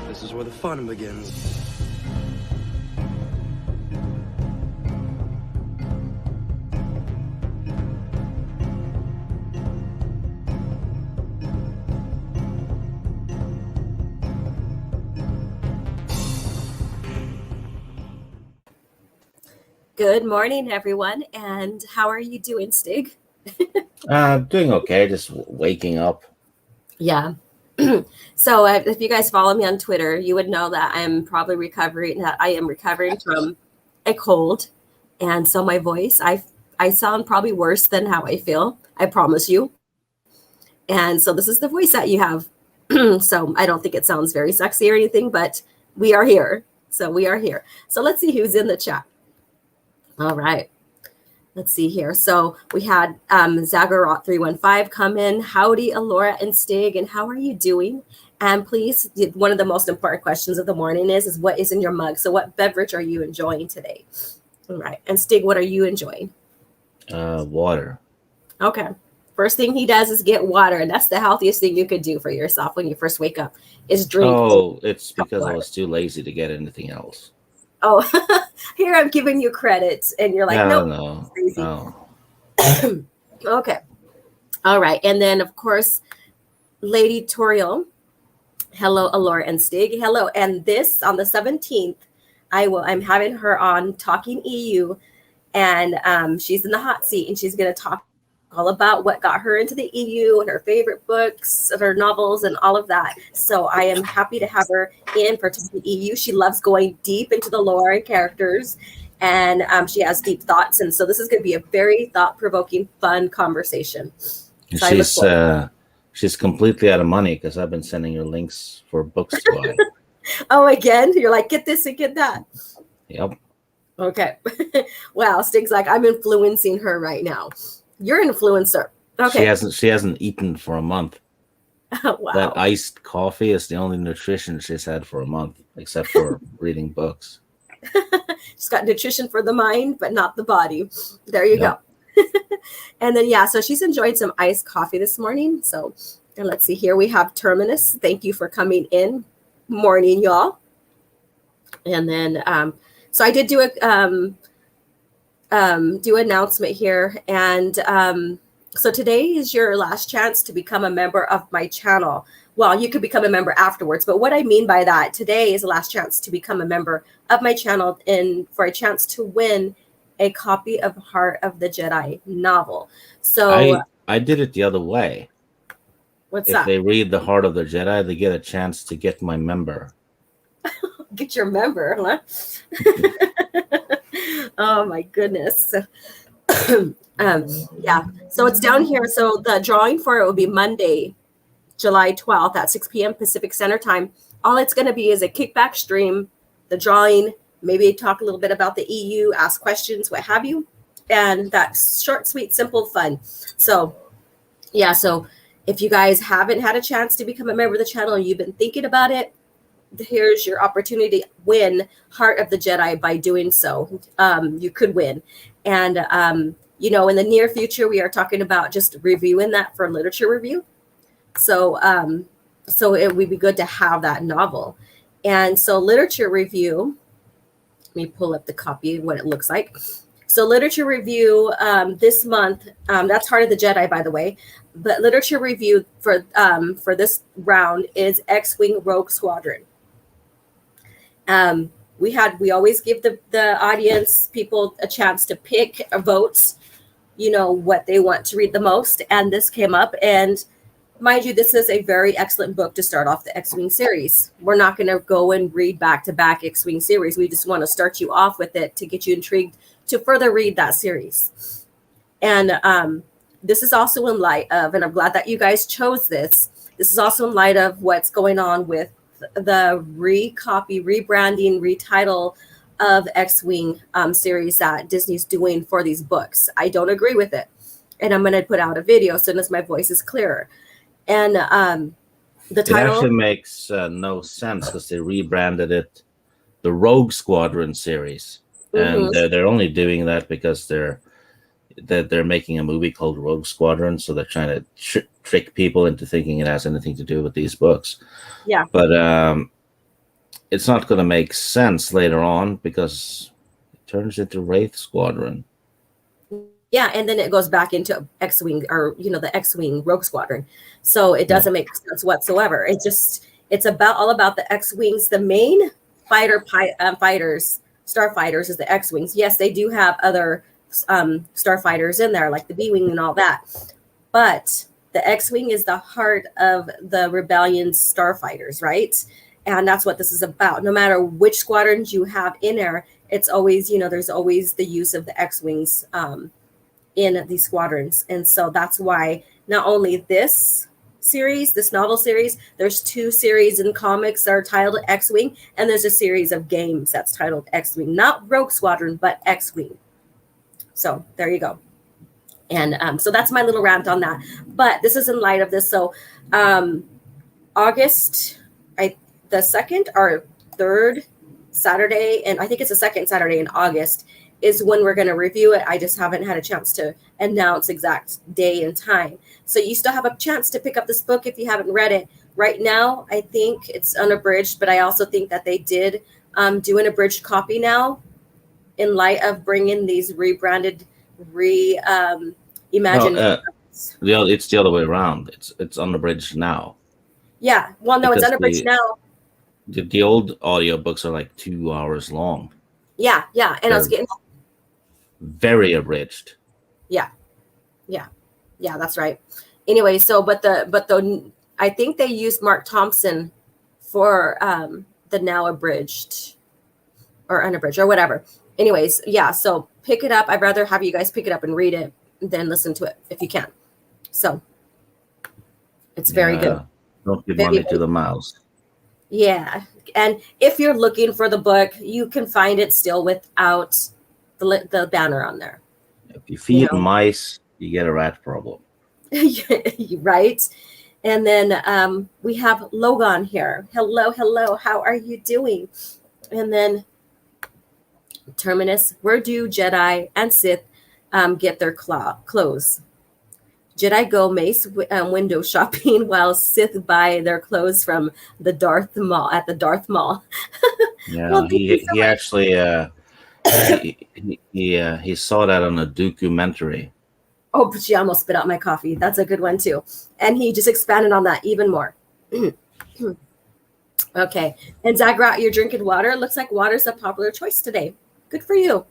This is where the fun begins. Good morning, everyone, and how are you doing, Stig? Doing okay, just waking up. Yeah. So if you guys follow me on Twitter, you would know that I am recovering from a cold. And so my voice, I sound probably worse than how I feel, I promise you. And so this is the voice that you have. So I don't think it sounds very sexy or anything, but we are here. So let's see who's in the chat. All right. Let's see here. So we had Zagorot 315 come in. Howdy, Alora and Stig, and how are you doing? And please, one of the most important questions of the morning is what is in your mug? So what beverage are you enjoying today? All right. And Stig, what are you enjoying? Water. Okay. First thing he does is get water, and that's the healthiest thing you could do for yourself when you first wake up is drink. Oh, it's because I was too lazy to get anything else. Oh, here I'm giving you credit, and you're like, no. Okay. All right. And then, of course, Lady Toriel. Hello, Alora and Stig. Hello. And this, on the 17th, I'm having her on Talking EU, and she's in the hot seat, and she's going to talk all about what got her into the EU and her favorite books and her novels and all of that. So I am happy to have her in for Talking EU. She loves going deep into the lore and characters, and she has deep thoughts. And so this is going to be a very thought-provoking, fun conversation. So she's completely out of money because I've been sending her links for books to buy. Oh, again? You're like, get this and get that. Yep. Okay. Wow. Stig's like, I'm influencing her right now. You're an influencer. Okay. She hasn't eaten for a month. Wow. That iced coffee is the only nutrition she's had for a month, except for reading books. She's got nutrition for the mind, but not the body. There you go. And then, so she's enjoyed some iced coffee this morning. So, and let's see here. We have Terminus. Thank you for coming in. Morning, y'all. And then, so I did do announcement here, and so today is your last chance to become a member of my channel. Well, you could become a member afterwards, but what I mean by that, today is the last chance to become a member of my channel and for a chance to win a copy of Heart of the Jedi novel. So I did it the other way. What's if that? If they read the Heart of the Jedi, they get a chance to get my member. Get your member, huh? Oh my goodness. So it's down here. So the drawing for it will be Monday, July 12th at 6 p.m. Pacific Standard Time. All it's going to be is a kickback stream, the drawing, maybe talk a little bit about the EU, ask questions, what have you. And that's short, sweet, simple, fun. So if you guys haven't had a chance to become a member of the channel and you've been thinking about it, here's your opportunity to win Heart of the Jedi by doing so. You could win. And, in the near future, we are talking about just reviewing that for literature review. So it would be good to have that novel. And so literature review, let me pull up the copy of what it looks like. So literature review this month, that's Heart of the Jedi, by the way. But literature review for this round is X-Wing Rogue Squadron. We always give the audience, people a chance to pick votes, what they want to read the most. And this came up, and mind you, this is a very excellent book to start off the X-Wing series. We're not going to go and read back-to-back X-Wing series. We just want to start you off with it to get you intrigued to further read that series. And this is also in light of, and I'm glad that you guys chose this. This is also in light of what's going on with the rebranding, retitle of X-Wing series that Disney's doing for these books. I don't agree with it. And I'm going to put out a video as soon as my voice is clearer. And the title... It actually makes no sense because they rebranded it the Rogue Squadron series. And they're only doing that because they're making a movie called Rogue Squadron, so they're trying to trick people into thinking it has anything to do with these books. Yeah. But it's not going to make sense later on because it turns into Wraith Squadron. Yeah, and then it goes back into X-Wing, or the X-Wing Rogue Squadron. So it doesn't make sense whatsoever. It's all about the X-Wings. The main fighters, starfighters, is the X-Wings. Yes, they do have other starfighters in there, like the B-Wing and all that. But the X-Wing is the heart of the Rebellion's starfighters, right? And that's what this is about. No matter which squadrons you have in there, it's always, there's always the use of the X-Wings in these squadrons. And so that's why not only this novel series, there's 2 series in comics that are titled X-Wing, and there's a series of games that's titled X-Wing, not Rogue Squadron, but X-Wing. So there you go. And so that's my little rant on that. But this is in light of this. So August, the 2nd or 3rd Saturday, and I think it's the 2nd Saturday in August, is when we're going to review it. I just haven't had a chance to announce exact day and time. So you still have a chance to pick up this book if you haven't read it. Right now, I think it's unabridged, but I also think that they did do an abridged copy now in light of bringing these rebranded, reimagined. It's the other way around. It's unabridged now. Yeah. Well, no, it's unabridged now. The old audiobooks are like 2 hours long. Yeah. And I was getting very abridged. Yeah, that's right. Anyway, so but I think they used Mark Thompson for the now abridged or unabridged or whatever. Anyways, yeah, so pick it up. I'd rather have you guys pick it up and read it than listen to it if you can. So it's very good. Don't give money to the mouse. Yeah, and if you're looking for the book, you can find it still without the banner on there. If you feed mice, you get a rat problem. Right. And then we have Logan here. Hello. How are you doing? And then Terminus, where do Jedi and Sith get their clothes? Jedi go Mace window shopping while Sith buy their clothes from the Darth Mall at the Darth Mall. Yeah, well, he actually he saw that on a documentary. Oh, but she almost spit out my coffee. That's a good one too. And he just expanded on that even more. Okay. And Zagrat, you're drinking water. Looks like water's a popular choice today. Good for you.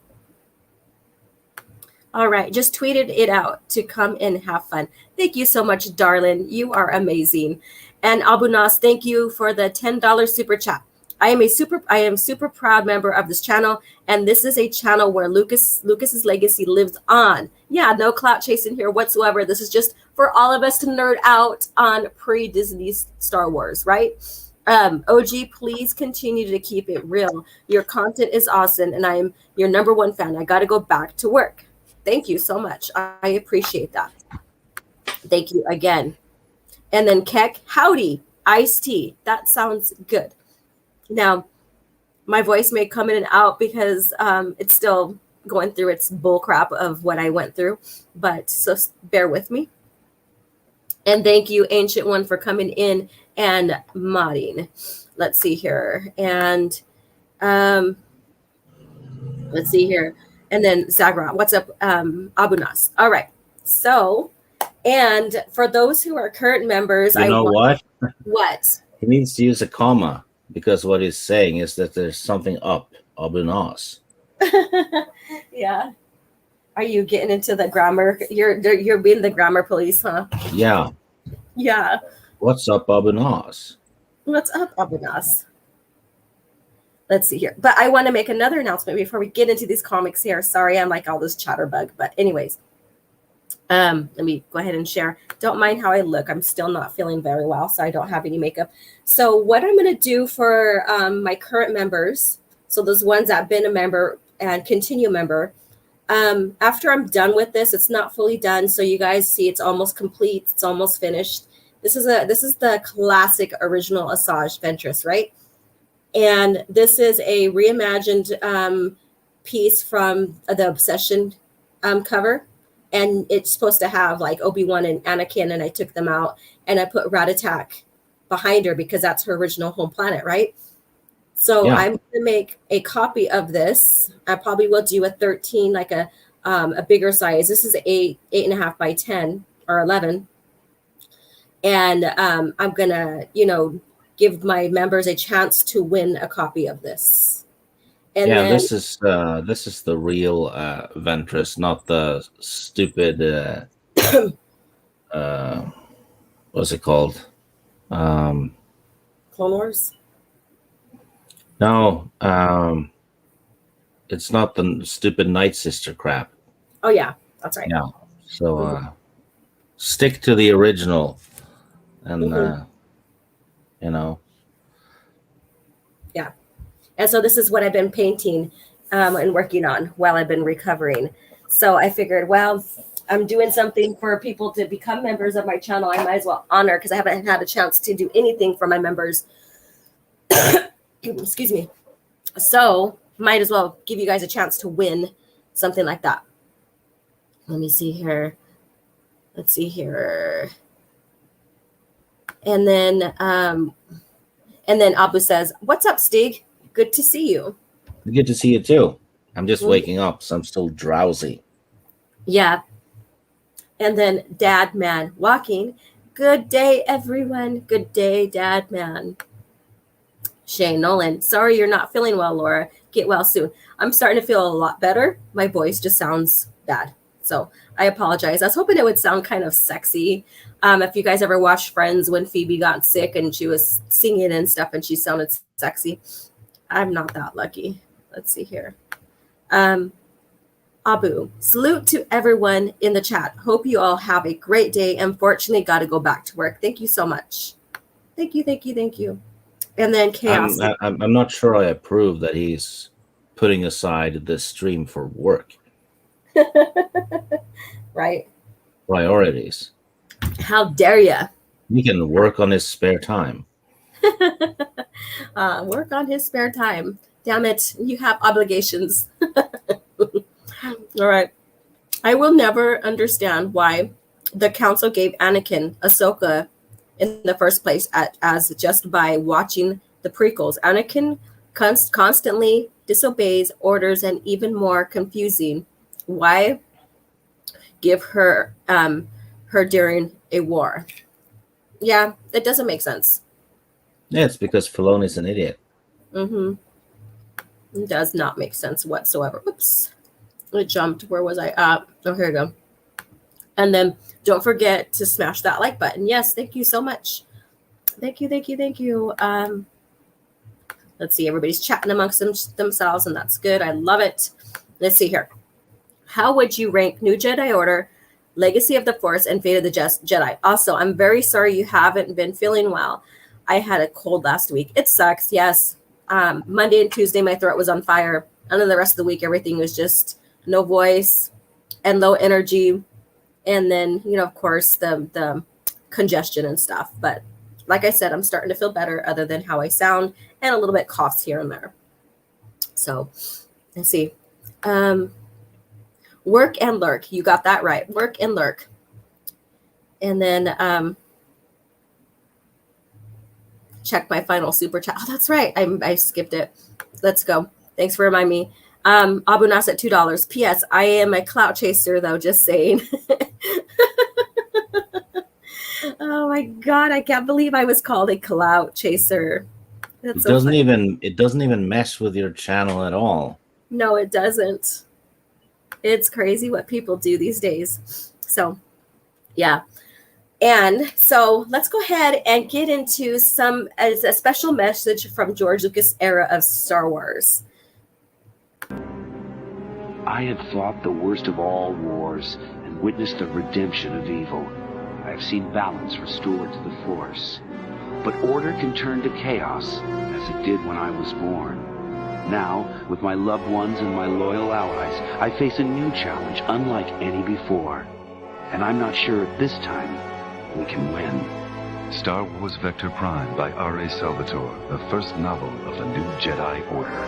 All right. Just tweeted it out to come and have fun. Thank you so much, darling. You are amazing. And Abu Nas, thank you for the $10 super chat. I am super proud member of this channel, and this is a channel where Lucas's legacy lives on. Yeah, no clout chasing here whatsoever. This is just for all of us to nerd out on pre-Disney Star Wars, right? OG, please continue to keep it real. Your content is awesome, and I am your #1 fan. I got to go back to work. Thank you so much. I appreciate that. Thank you again. And then Keck, howdy, iced tea. That sounds good. Now, my voice may come in and out because it's still going through its bull crap of what I went through, but so bear with me. And thank you, Ancient One, for coming in and modding. Let's see here. And let's see here. And then Zagra, what's up, Abu Nas? All right. So, and for those who are current members, what? What? He needs to use a comma. Because what he's saying is that there's something up, Abu Nas. Yeah. Are you getting into the grammar? You're being the grammar police, huh? Yeah. Yeah. What's up, Abu Nas? What's up, Abu Nas? Let's see here. But I want to make another announcement before we get into these comics here. Sorry, I'm like all this chatterbug. But anyways, let me go ahead and share. Don't mind how I look. I'm still not feeling very well, so I don't have any makeup. So what I'm going to do for my current members, so those ones that have been a member and continue member, after I'm done with this, it's not fully done. So you guys see it's almost complete. It's almost finished. This is the classic original Asajj Ventress, right? And this is a reimagined piece from the Obsession cover. And it's supposed to have like Obi-Wan and Anakin, and I took them out and I put Rat Attack behind her because that's her original home planet, right? So Yeah. I'm going to make a copy of this. I probably will do a 13, like a bigger size. This is 8.5 by 10 or 11. And I'm going to, give my members a chance to win a copy of this. And Yeah, then, this is the real Ventress, not the stupid what's it called? Clone Wars. No, it's not the stupid Night Sister crap. Oh yeah, that's right. Yeah. So stick to the original, and Yeah. And so this is what I've been painting and working on while I've been recovering. So I figured, well, I'm doing something for people to become members of my channel. I might as well honor, because I haven't had a chance to do anything for my members. Excuse me. So might as well give you guys a chance to win something like that. Let me see here. Let's see here. And then Abu says, "What's up, Stig? Good to see you." good to see you too. I'm just waking up, so I'm still drowsy. Yeah. And then Dad Man walking. Good day, everyone. Good day, Dad Man. Shane Nolan. Sorry you're not feeling well, Laura. Get well soon. I'm starting to feel a lot better. My voice just sounds bad. So I apologize. I was hoping it would sound kind of sexy. If you guys ever watched Friends when Phoebe got sick and she was singing and stuff and she sounded sexy, I'm not that lucky. Let's see here. Abu, salute to everyone in the chat. Hope you all have a great day. Unfortunately, got to go back to work. Thank you so much. Thank you, thank you, thank you. And then Chaos. I'm not sure I approve that he's putting aside this stream for work. Right. Priorities. How dare you? He can work on his spare time. Work on his spare time. Damn it, you have obligations. All right. I will never understand why the council gave Anakin Ahsoka in the first place as just by watching the prequels. Anakin constantly disobeys orders, and even more confusing, why give her her during a war? Yeah, it doesn't make sense. Yeah, it's because Filoni's an idiot. It does not make sense whatsoever. Oops. It jumped. Where was I? Oh, here we go. And then don't forget to smash that like button. Yes, thank you so much. Thank you, thank you, thank you. Let's see. Everybody's chatting amongst themselves, and that's good. I love it. Let's see here. How would you rank New Jedi Order, Legacy of the Force, and Fate of the Jedi? Also, I'm very sorry you haven't been feeling well. I had a cold last week. It sucks. Yes. Monday and Tuesday, my throat was on fire. And then the rest of the week, everything was just no voice and low energy. And then, of course, the congestion and stuff. But like I said, I'm starting to feel better other than how I sound and a little bit coughs here and there. So let's see. Work and lurk. You got that right. Work and lurk. And then check my final super chat. Oh, that's right. I skipped it. Let's go. Thanks for reminding me. Abu Nas at $2. P.S. I am a clout chaser, though. Just saying. Oh my God! I can't believe I was called a clout chaser. That's it doesn't even mesh with your channel at all. No, it doesn't. It's crazy what people do these days. So, yeah. And so let's go ahead and get into a special message from George Lucas era of Star Wars. I had fought the worst of all wars and witnessed the redemption of evil. I have seen balance restored to the Force. But order can turn to chaos, as it did when I was born. Now, with my loved ones and my loyal allies, I face a new challenge unlike any before. And I'm not sure this time we can win. Star Wars Vector Prime by R.A. Salvatore, the first novel of the New Jedi Order.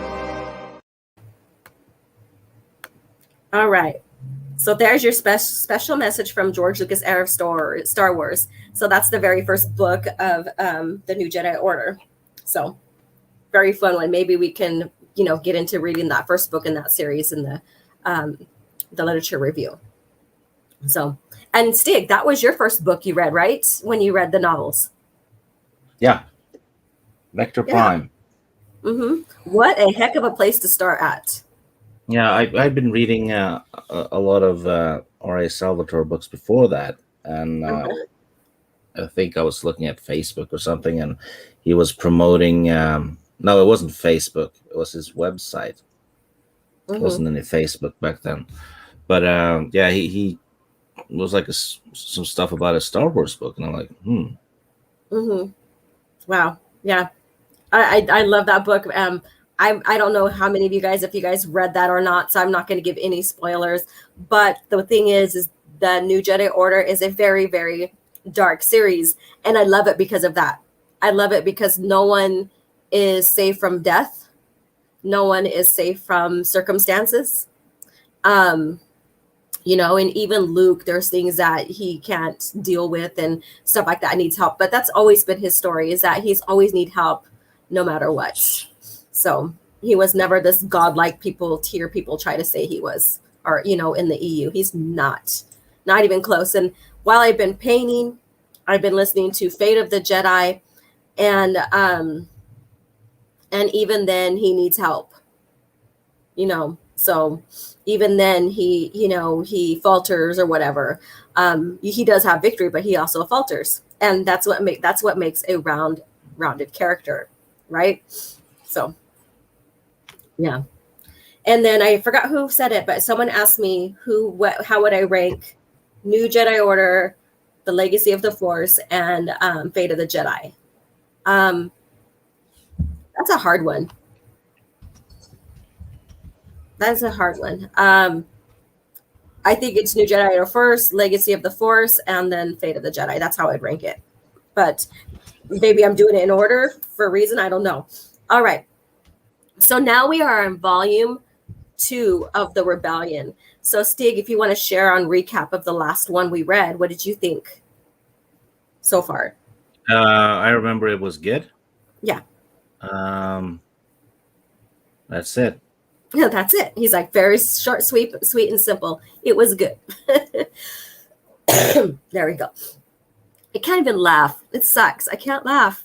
All right. So there's your special message from George Lucas era of Star Wars. So that's the very first book of the New Jedi Order. So very fun one. Maybe we can, get into reading that first book in that series in the literature review. So, and Stig, that was your first book you read, right? When you read the novels. Yeah. Vector Prime. What a heck of a place to start at. Yeah, I've been reading a lot of R.A. Salvatore books before that, and I think I was looking at Facebook or something, and he was promoting. No, it wasn't Facebook; it was his website. It wasn't any Facebook back then, but yeah, he was like some stuff about a Star Wars book, and I'm like, Wow, yeah, I love that book. I don't know how many of you guys, if you guys read that or not, so I'm not going to give any spoilers. But the thing is the New Jedi Order is a very, very dark series, and I love it because of that. I love it because no one is safe from death. No one is safe from circumstances. And even Luke, there's things that he can't deal with and stuff like that, needs help. But that's always been his story, is that he's always need help no matter what. So he was never this godlike tier people try to say he was, or, in the EU. He's not even close. And while I've been painting, I've been listening to Fate of the Jedi, and even then he needs help, so even then he falters or whatever. He does have victory, but he also falters, and that's what makes a rounded character, right? So yeah. And then I forgot who said it, but someone asked me how would I rank New Jedi Order, The Legacy of the Force, and Fate of the Jedi. That's a hard one. That's a hard one. I think it's New Jedi Order first, Legacy of the Force, and then Fate of the Jedi. That's how I'd rank it. But maybe I'm doing it in order for a reason. I don't know. All right. So now we are in volume 2 of the Rebellion. So Stig, if you want to share on recap of the last one we read, what did you think so far? I remember it was good. Yeah. That's it. Yeah, that's it. He's like, very short, sweet and simple. It was good. There we go. I can't even laugh. It sucks. I can't laugh.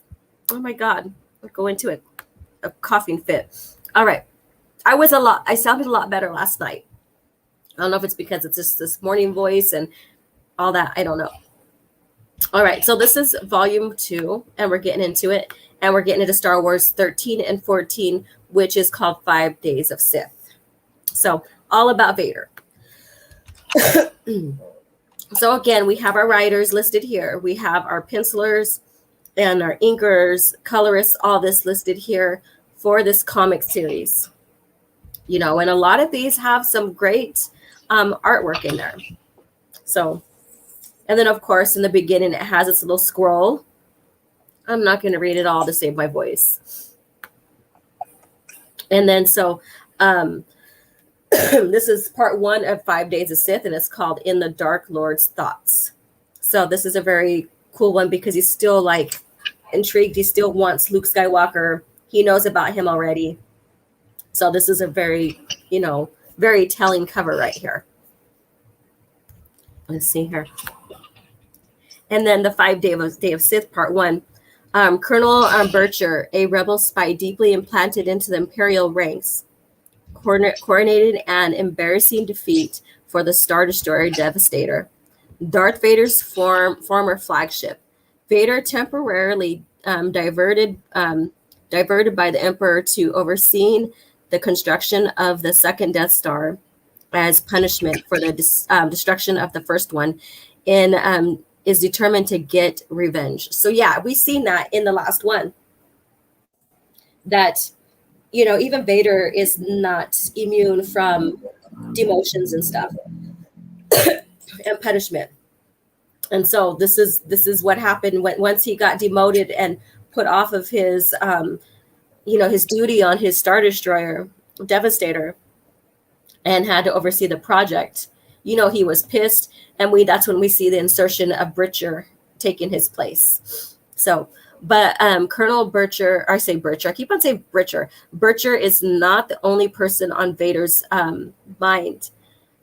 Oh my God. I'll go into a coughing fit. All right. I sounded a lot better last night. I don't know if it's because it's just this morning voice and all that. I don't know. All right. So this is volume 2, and we're getting into it. And we're getting into Star Wars 13 and 14, which is called 5 Days of Sith. So all about Vader. So again, we have our writers listed here. We have our pencilers and our inkers, colorists, all this listed here for this comic series. And a lot of these have some great artwork in there. So, and then of course, in the beginning, it has its little scroll. I'm not going to read it all to save my voice. And then, so this is part 1 of 5 Days of Sith, and it's called In the Dark Lord's Thoughts. So this is a very cool one because he's still like intrigued. He still wants Luke Skywalker. He knows about him already. So this is a very, very telling cover right here. Let's see here. And then the 5 Day of Sith, part 1. Colonel Bircher, a rebel spy deeply implanted into the Imperial ranks, coronated an embarrassing defeat for the Star Destroyer Devastator, Darth Vader's former flagship. Vader temporarily diverted by the Emperor to overseeing the construction of the second Death Star as punishment for the destruction of the first one, and is determined to get revenge. So yeah, we've seen that in the last one, that even Vader is not immune from demotions and stuff and punishment. And so this is what happened once he got demoted and put off of his his duty on his Star Destroyer Devastator and had to oversee the project. He was pissed, and that's when we see the insertion of Britcher taking his place. So But Colonel Bircher, I say Bircher, I keep on saying Bircher. Bircher is not the only person on Vader's mind.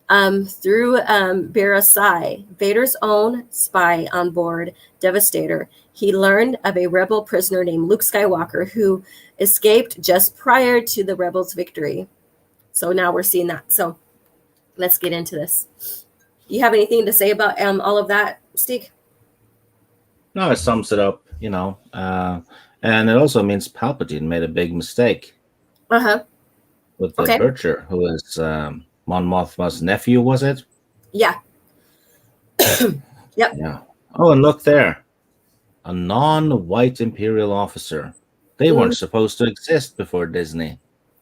Through Barasai, Vader's own spy on board Devastator, he learned of a rebel prisoner named Luke Skywalker who escaped just prior to the rebels' victory. So now we're seeing that. So let's get into this. You have anything to say about all of that, Stig? No, it sums it up, and it also means Palpatine made a big mistake. With the Bircher, who is Mon Mothma's nephew, was it? Yeah. Yep. Yeah. Oh, and look there. A non-white Imperial officer. They weren't supposed to exist before Disney.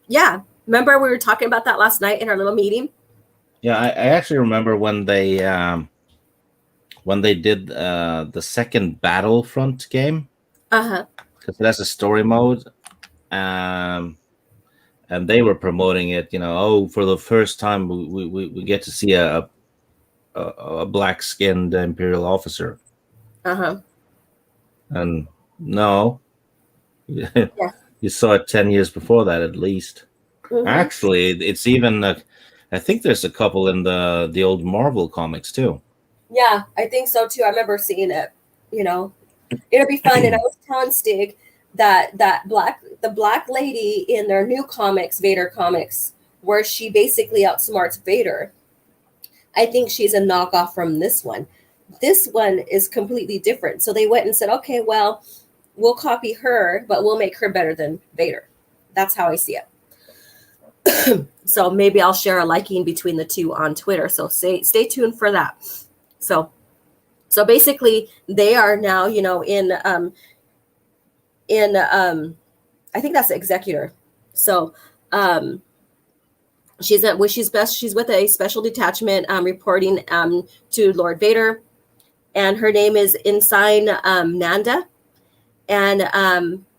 Yeah. Remember we were talking about that last night in our little meeting? Yeah, I actually remember when they did the second Battlefront game. Because it has a story mode. And they were promoting it, for the first time we get to see a black-skinned Imperial officer. And no, yeah. You saw it 10 years before that, at least. Actually, it's even. I think there's a couple in the old Marvel comics too. Yeah, I think so too. I remember seeing it. It'll be fun. And I was telling Stig that the black lady in their new comics, Vader comics, where she basically outsmarts Vader, I think she's a knockoff from this one. This one is completely different. So they went and said, okay, well, we'll copy her, but we'll make her better than Vader. That's how I see it. So maybe I'll share a liking between the two on Twitter. So stay tuned for that. So basically they are now, in I think that's the executor. So she's with a special detachment reporting to Lord Vader, and her name is Ensign Nanda, and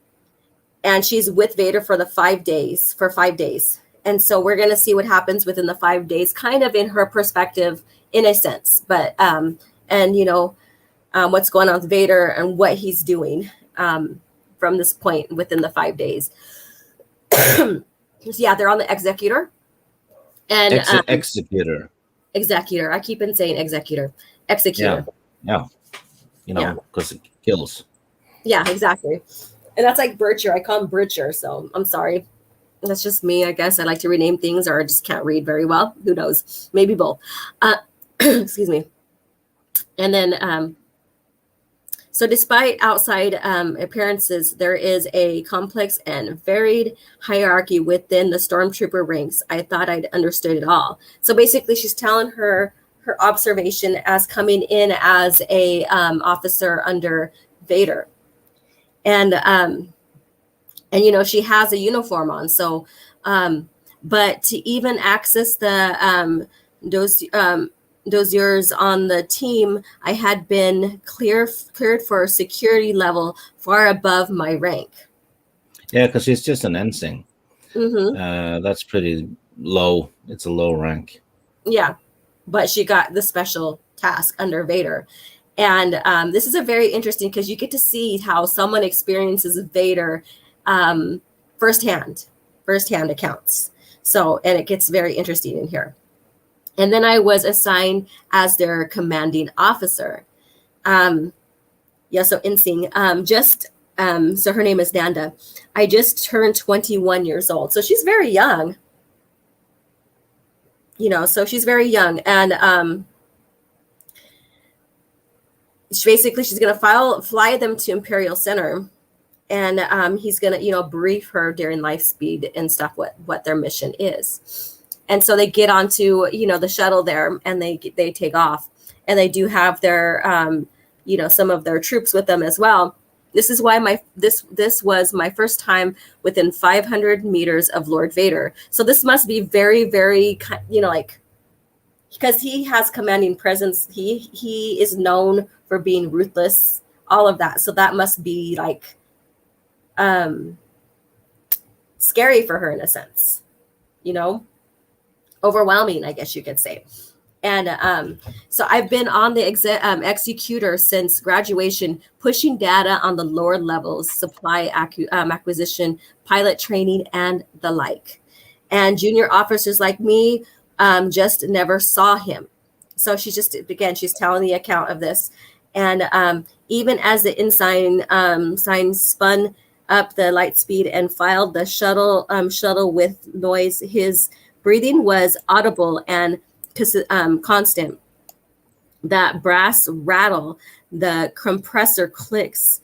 she's with Vader for 5 days. And so we're going to see what happens within the 5 days, kind of in her perspective, in a sense, but what's going on with Vader and what he's doing from this point within the 5 days. So yeah, they're on the executor. And executor. I keep on saying executor. Executor. Yeah. Because it kills. Yeah, exactly. And that's like Bircher. I call him Bircher, so I'm sorry. That's just me, I guess. I like to rename things, or I just can't read very well. Who knows? Maybe both. Excuse me. And then, so despite outside appearances, there is a complex and varied hierarchy within the stormtrooper ranks. I thought I'd understood it all. So basically, she's telling her observation as coming in as a officer under Vader. And she has a uniform on. So, but to even access the doziers on the team, I had been cleared for a security level far above my rank. Yeah, because she's just an ensign. That's pretty low. It's a low rank. Yeah, but she got the special task under Vader. And this is a very interesting, because you get to see how someone experiences Vader firsthand accounts. So, and it gets very interesting in here. And then I was assigned as their commanding officer. So Insing, so her name is Nanda. I just turned 21 years old. So she's very young. So she's very young. And she's going to fly them to Imperial Center. And he's going to, brief her during life speed and stuff, what their mission is. And so they get onto, the shuttle there, and they take off, and they do have their, some of their troops with them as well. This is why this was my first time within 500 meters of Lord Vader. So this must be very, very, because he has commanding presence. He is known for being ruthless, all of that. So that must be scary for her in a sense, overwhelming, I guess you could say. And so I've been on the executor since graduation, pushing data on the lower levels, supply acquisition, pilot training, and the like. And junior officers like me just never saw him. So she's telling the account of this. And even as the ensign spun up the light speed and filed the shuttle with noise, his breathing was audible and constant. That brass rattle, the compressor clicks,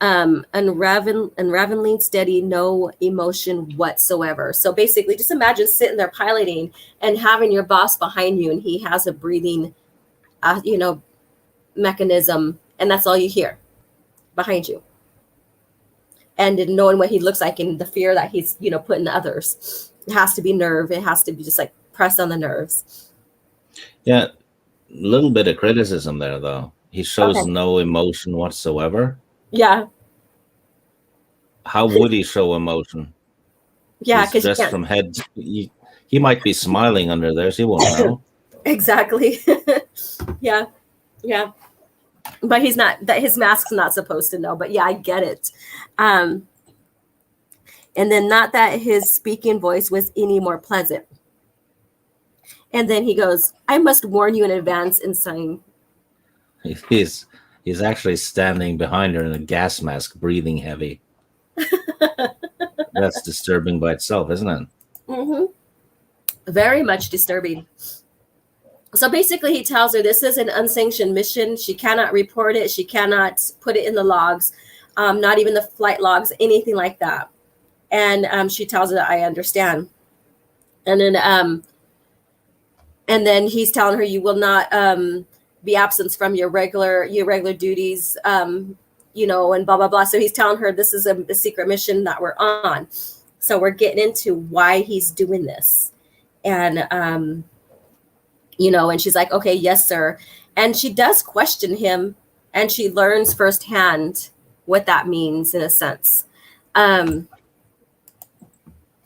unraveling steady, no emotion whatsoever. So basically, just imagine sitting there piloting and having your boss behind you, and he has a breathing, mechanism, and that's all you hear behind you. And knowing what he looks like and the fear that he's, putting others. It has to be nerve. It has to be just like press on the nerves. Yeah, a little bit of criticism there, though. He shows no emotion whatsoever. Yeah. How would he show emotion? Yeah, because just from head, he might be smiling under there, so he won't know. Exactly. Yeah. But he's not. That his mask's not supposed to know. But yeah, I get it. And then not that his speaking voice was any more pleasant. And then he goes, "I must warn you in advance," and saying, He's actually standing behind her in a gas mask, breathing heavy. That's disturbing by itself, isn't it? Mm-hmm. Very much disturbing. So basically, he tells her this is an unsanctioned mission. She cannot report it. She cannot put it in the logs, not even the flight logs, anything like that. And she tells her that I understand. And then he's telling her you will not be absent from your regular duties, and blah blah blah. So he's telling her this is a secret mission that we're on. So we're getting into why he's doing this, and and she's like, okay, yes, sir. And she does question him, and she learns firsthand what that means in a sense.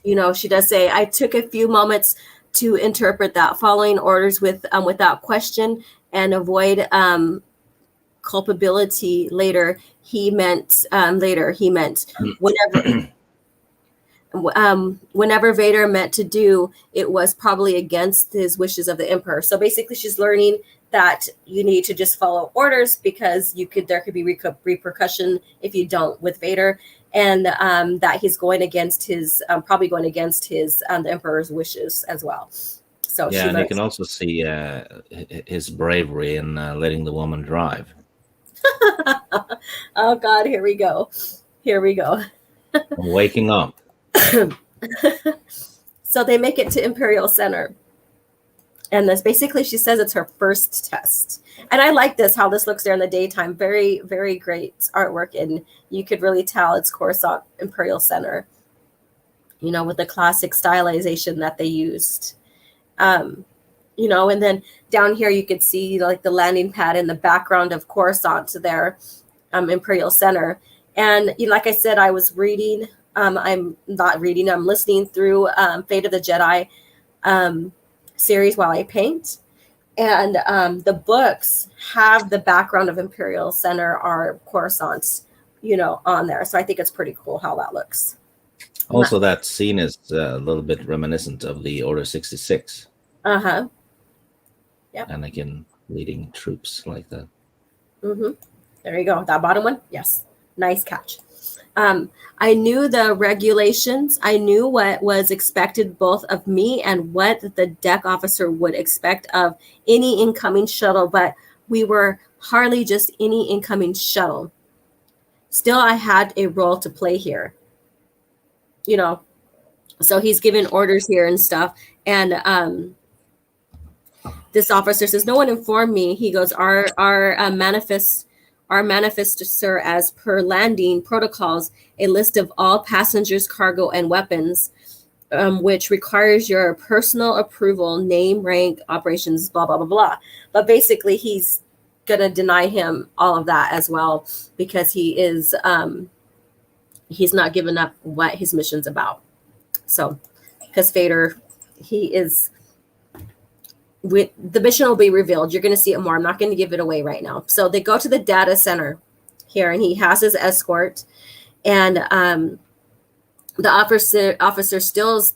She does say, I took a few moments to interpret that, following orders without question and avoid culpability. Later he meant whenever Vader meant to do, it was probably against his wishes of the Emperor. So basically, she's learning that you need to just follow orders because there could be repercussion if you don't with Vader, and that he's going against his the Emperor's wishes as well. So yeah, and you can also see his bravery in letting the woman drive. Oh God, here we go. Waking up. So they make it to Imperial Center, and this basically she says it's her first test. And I like this, how this looks there in the daytime. Very, very great artwork, and you could really tell it's Coruscant Imperial Center, with the classic stylization that they used. And then down here you could see like the landing pad in the background of Coruscant there, Imperial Center. And like I said, I was reading. I'm listening through Fate of the Jedi series while I paint. And the books have the background of Imperial Center or Coruscant, on there. So I think it's pretty cool how that looks. Also, that scene is a little bit reminiscent of the Order 66. Uh-huh. Yeah. Anakin leading troops like that. Mm-hmm. There you go. That bottom one? Yes. Nice catch. I knew the regulations. I knew what was expected both of me and what the deck officer would expect of any incoming shuttle, but we were hardly just any incoming shuttle. Still, I had a role to play here. So he's giving orders here and stuff. And this officer says, no one informed me. He goes, our manifest, sir, as per landing protocols, a list of all passengers, cargo, and weapons, which requires your personal approval, name, rank, operations, blah, blah, blah, blah. But basically, he's going to deny him all of that as well, because he is he's not giving up what his mission's about. So, because Vader, he is the mission will be revealed. You're going to see it more. I'm not going to give it away right now. So they go to the data center here, and he has his escort, and the officer still is,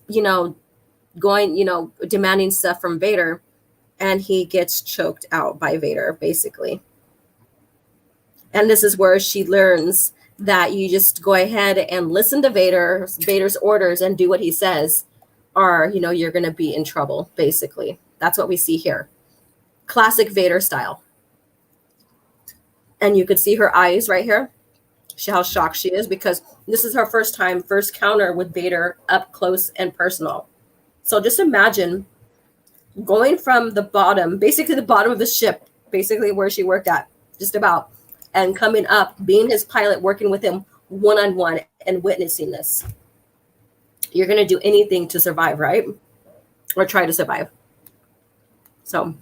going, demanding stuff from Vader, and he gets choked out by Vader, basically. And this is where she learns that you just go ahead and listen to Vader's orders and do what he says, or, you're going to be in trouble, basically. That's what we see here. Classic Vader style. And you could see her eyes right here. How shocked she is, because this is her first counter with Vader up close and personal. So just imagine going from the bottom, basically the bottom of the ship, basically where she worked at, just about, and coming up, being his pilot, working with him one-on-one and witnessing this. You're going to do anything to survive, right? Or try to survive. So,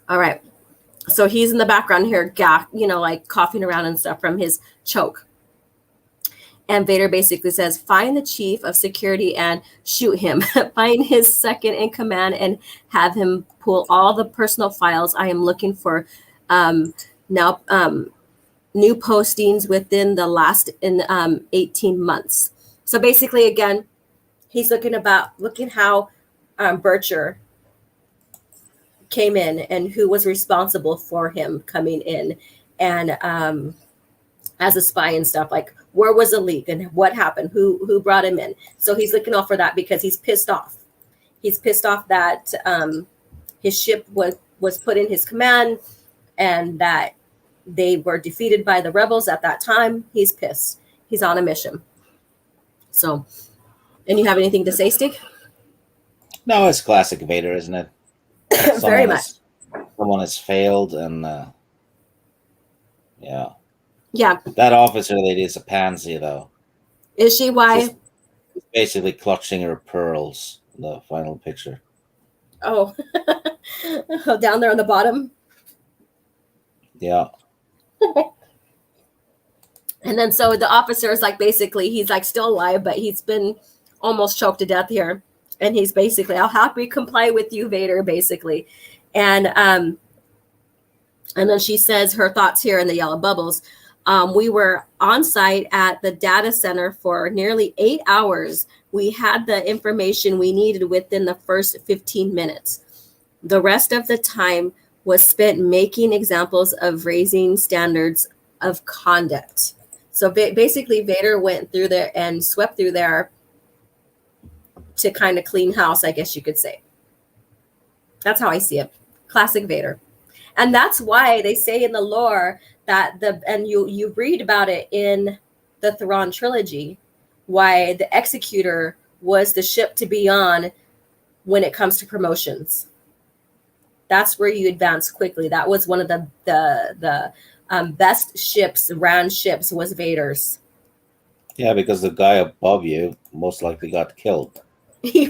all right. So he's in the background here, like coughing around and stuff from his choke. And Vader basically says, find the chief of security and shoot him. Find his second in command and have him pull all the personal files. I am looking for new postings within the last 18 months. So basically, again, he's looking how Bircher came in and who was responsible for him coming in, and as a spy and stuff, like where was the leak and what happened, who brought him in. So he's looking out for that because he's pissed off. He's pissed off that his ship was put in his command and that they were defeated by the rebels at that time. He's pissed. He's on a mission. So, and you have anything to say, Stig? No, it's classic Vader, isn't it? Very much. Someone has failed, and yeah. That officer lady is a pansy, though. Is she? Why? She's basically clutching her pearls in the final picture. Oh, down there on the bottom. Yeah. And then so the officer is like, basically, he's like still alive, but he's been almost choked to death here. And he's basically, I'll happily comply with you, Vader, basically. And then she says her thoughts here in the yellow bubbles. We were on site at the data center for nearly 8 hours. We had the information we needed within the first 15 minutes. The rest of the time was spent making examples of raising standards of conduct. So basically, Vader went through there and swept through there to kind of clean house, I guess you could say. That's how I see it. Classic Vader. And that's why they say in the lore that you read about it in the Thrawn trilogy, why the Executor was the ship to be on when it comes to promotions. That's where you advance quickly. That was one of the best ships, ran ships, was Vader's. Yeah, because the guy above you most likely got killed.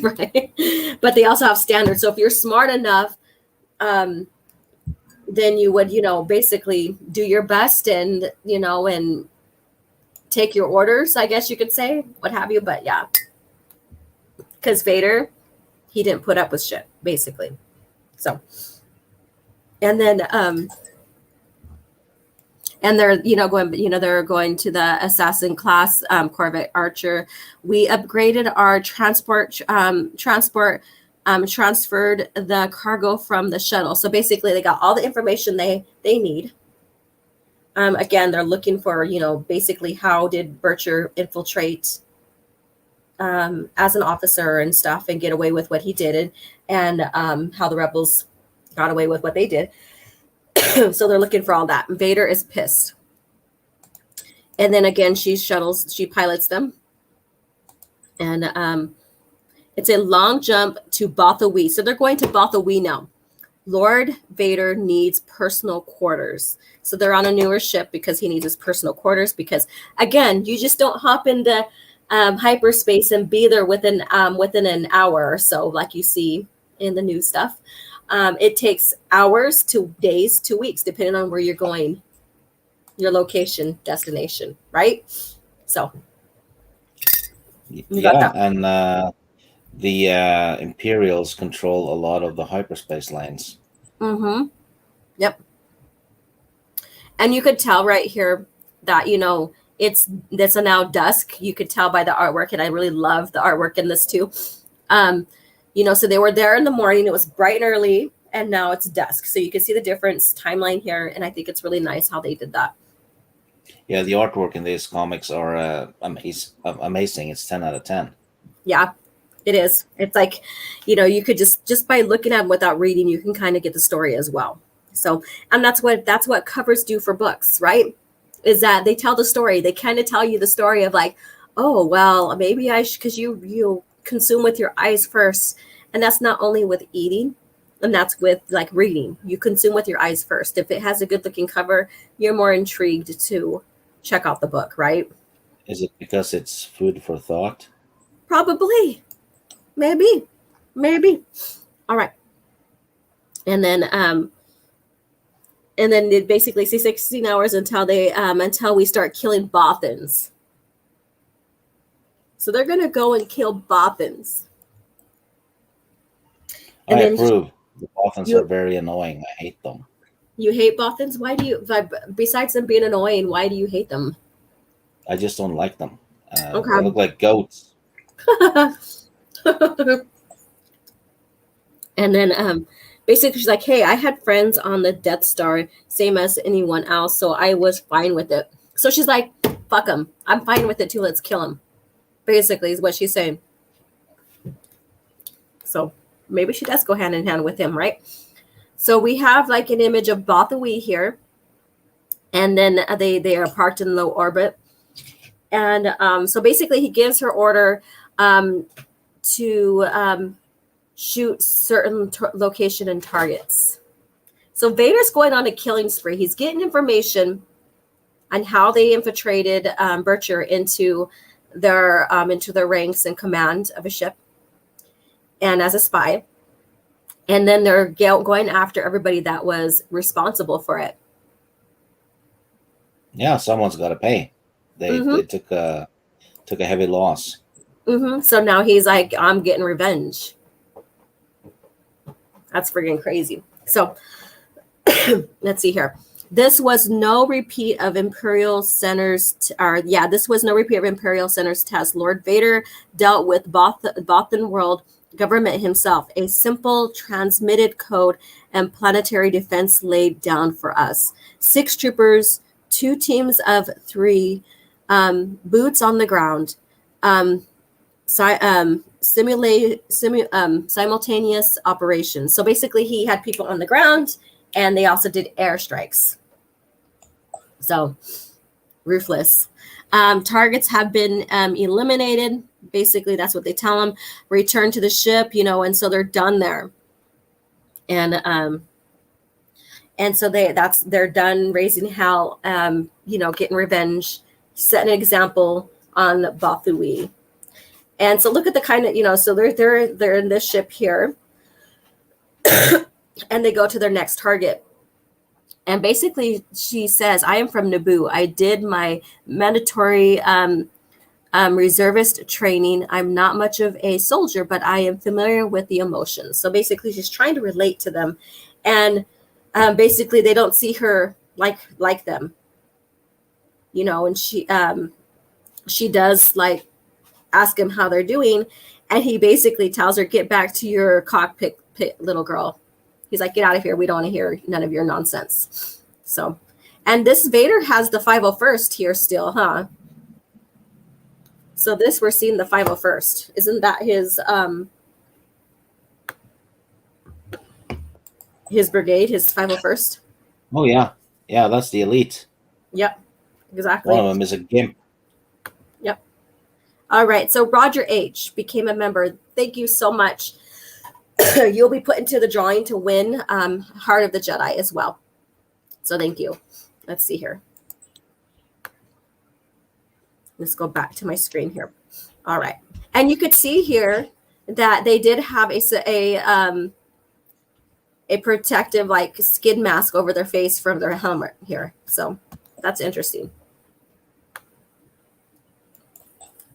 Right. But they also have standards. So if you're smart enough, then you would, basically do your best and, and take your orders, I guess you could say, what have you. But yeah, because Vader, he didn't put up with shit, basically. So, and then, and they're, they're going to the assassin class Corvette Archer. We upgraded our transferred the cargo from the shuttle. So basically, they got all the information they need. Again, they're looking for, basically how did Bircher infiltrate as an officer and stuff and get away with what he did, and how the rebels got away with what they did. So they're looking for all that. Vader is pissed. And then again, she pilots them. And it's a long jump to Botha-Wee. So they're going to Botha-Wee now. Lord Vader needs personal quarters. So they're on a newer ship because he needs his personal quarters. Because again, you just don't hop into hyperspace and be there within an hour or so, like you see in the new stuff. It takes hours to days to weeks, depending on where you're going, your location, destination, right? So, yeah, and the Imperials control a lot of the hyperspace lanes. Mm-hmm. Yep. And you could tell right here that, it's now dusk. You could tell by the artwork, and I really love the artwork in this too. So they were there in the morning. It was bright and early, and now it's dusk. So you can see the difference timeline here, and I think it's really nice how they did that. Yeah, the artwork in these comics are amazing. It's 10 out of 10. Yeah, it is. It's like, you could just by looking at them without reading, you can kind of get the story as well. So, and that's what covers do for books, right? Is that they tell the story. They kind of tell you the story of like, oh, well, maybe I should, because you consume with your eyes first. And that's not only with eating, and that's with like reading. You consume with your eyes first. If it has a good looking cover, you're more intrigued to check out the book, right? Is it because it's food for thought? Probably. Maybe. All right. And then it basically 16 hours until we start killing Bothans. So they're gonna go and kill Bothans. I approve. The Bothans are very annoying. I hate them. You hate Bothans? Why do you? Besides them being annoying, why do you hate them? I just don't like them. Okay. They look like goats. And then basically she's like, hey, I had friends on the Death Star, same as anyone else, so I was fine with it. So she's like, fuck them. I'm fine with it too. Let's kill him. Basically is what she's saying. So maybe she does go hand in hand with him, right? So we have like an image of Bothawi here. And then they are parked in low orbit. And so basically he gives her order to shoot certain location and targets. So Vader's going on a killing spree. He's getting information on how they infiltrated Butcher into their ranks and command of a ship and as a spy. And then they're going after everybody that was responsible for it. Yeah, someone's got to pay. They took a heavy loss. Mm-hmm. So now he's like, I'm getting revenge. That's friggin' crazy. So let's see here. This was no repeat of Imperial Center's this was no repeat of Imperial Center's test. Lord Vader dealt with Bothan world government himself. A simple transmitted code and planetary defense laid down for us. 6 troopers, 2 teams of 3, boots on the ground, simultaneous operations. So basically he had people on the ground and they also did airstrikes. So ruthless. Targets have been eliminated. Basically, that's what they tell them. Return to the ship, and so they're done there. And so they're done raising hell, getting revenge, setting an example on Bothui. And so look at the kind of, so they're in this ship here, and they go to their next target. And basically, she says, I am from Naboo. I did my mandatory reservist training. I'm not much of a soldier, but I am familiar with the emotions. So basically, she's trying to relate to them. And basically, they don't see her like them. And she does like ask him how they're doing. And he basically tells her, get back to your cockpit, little girl. He's like, get out of here. We don't want to hear none of your nonsense. So, and this Vader has the 501st here still, huh? So we're seeing the 501st. Isn't that his brigade, his 501st? Oh, yeah. Yeah, that's the elite. Yep, exactly. One of them is a gimp. Yep. All right. So Roger H. became a member. Thank you so much. You'll be put into the drawing to win Heart of the Jedi as well. So thank you. Let's see here. Let's go back to my screen here. All right. And you could see here that they did have a protective like skin mask over their face from their helmet here. So that's interesting.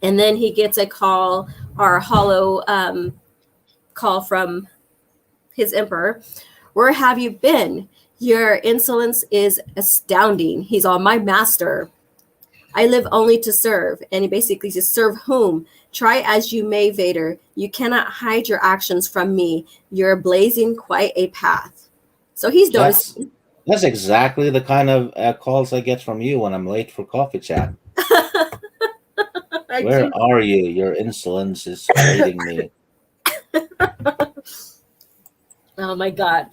And then he gets a call or a hollow call from his emperor. Where have you been? Your insolence is astounding. He's all, my master. I live only to serve. And he basically says, serve whom? Try as you may, Vader. You cannot hide your actions from me. You're blazing quite a path. So he's noticing. That's exactly the kind of calls I get from you when I'm late for coffee chat. Where are you? Your insolence is awaiting me. Oh my God.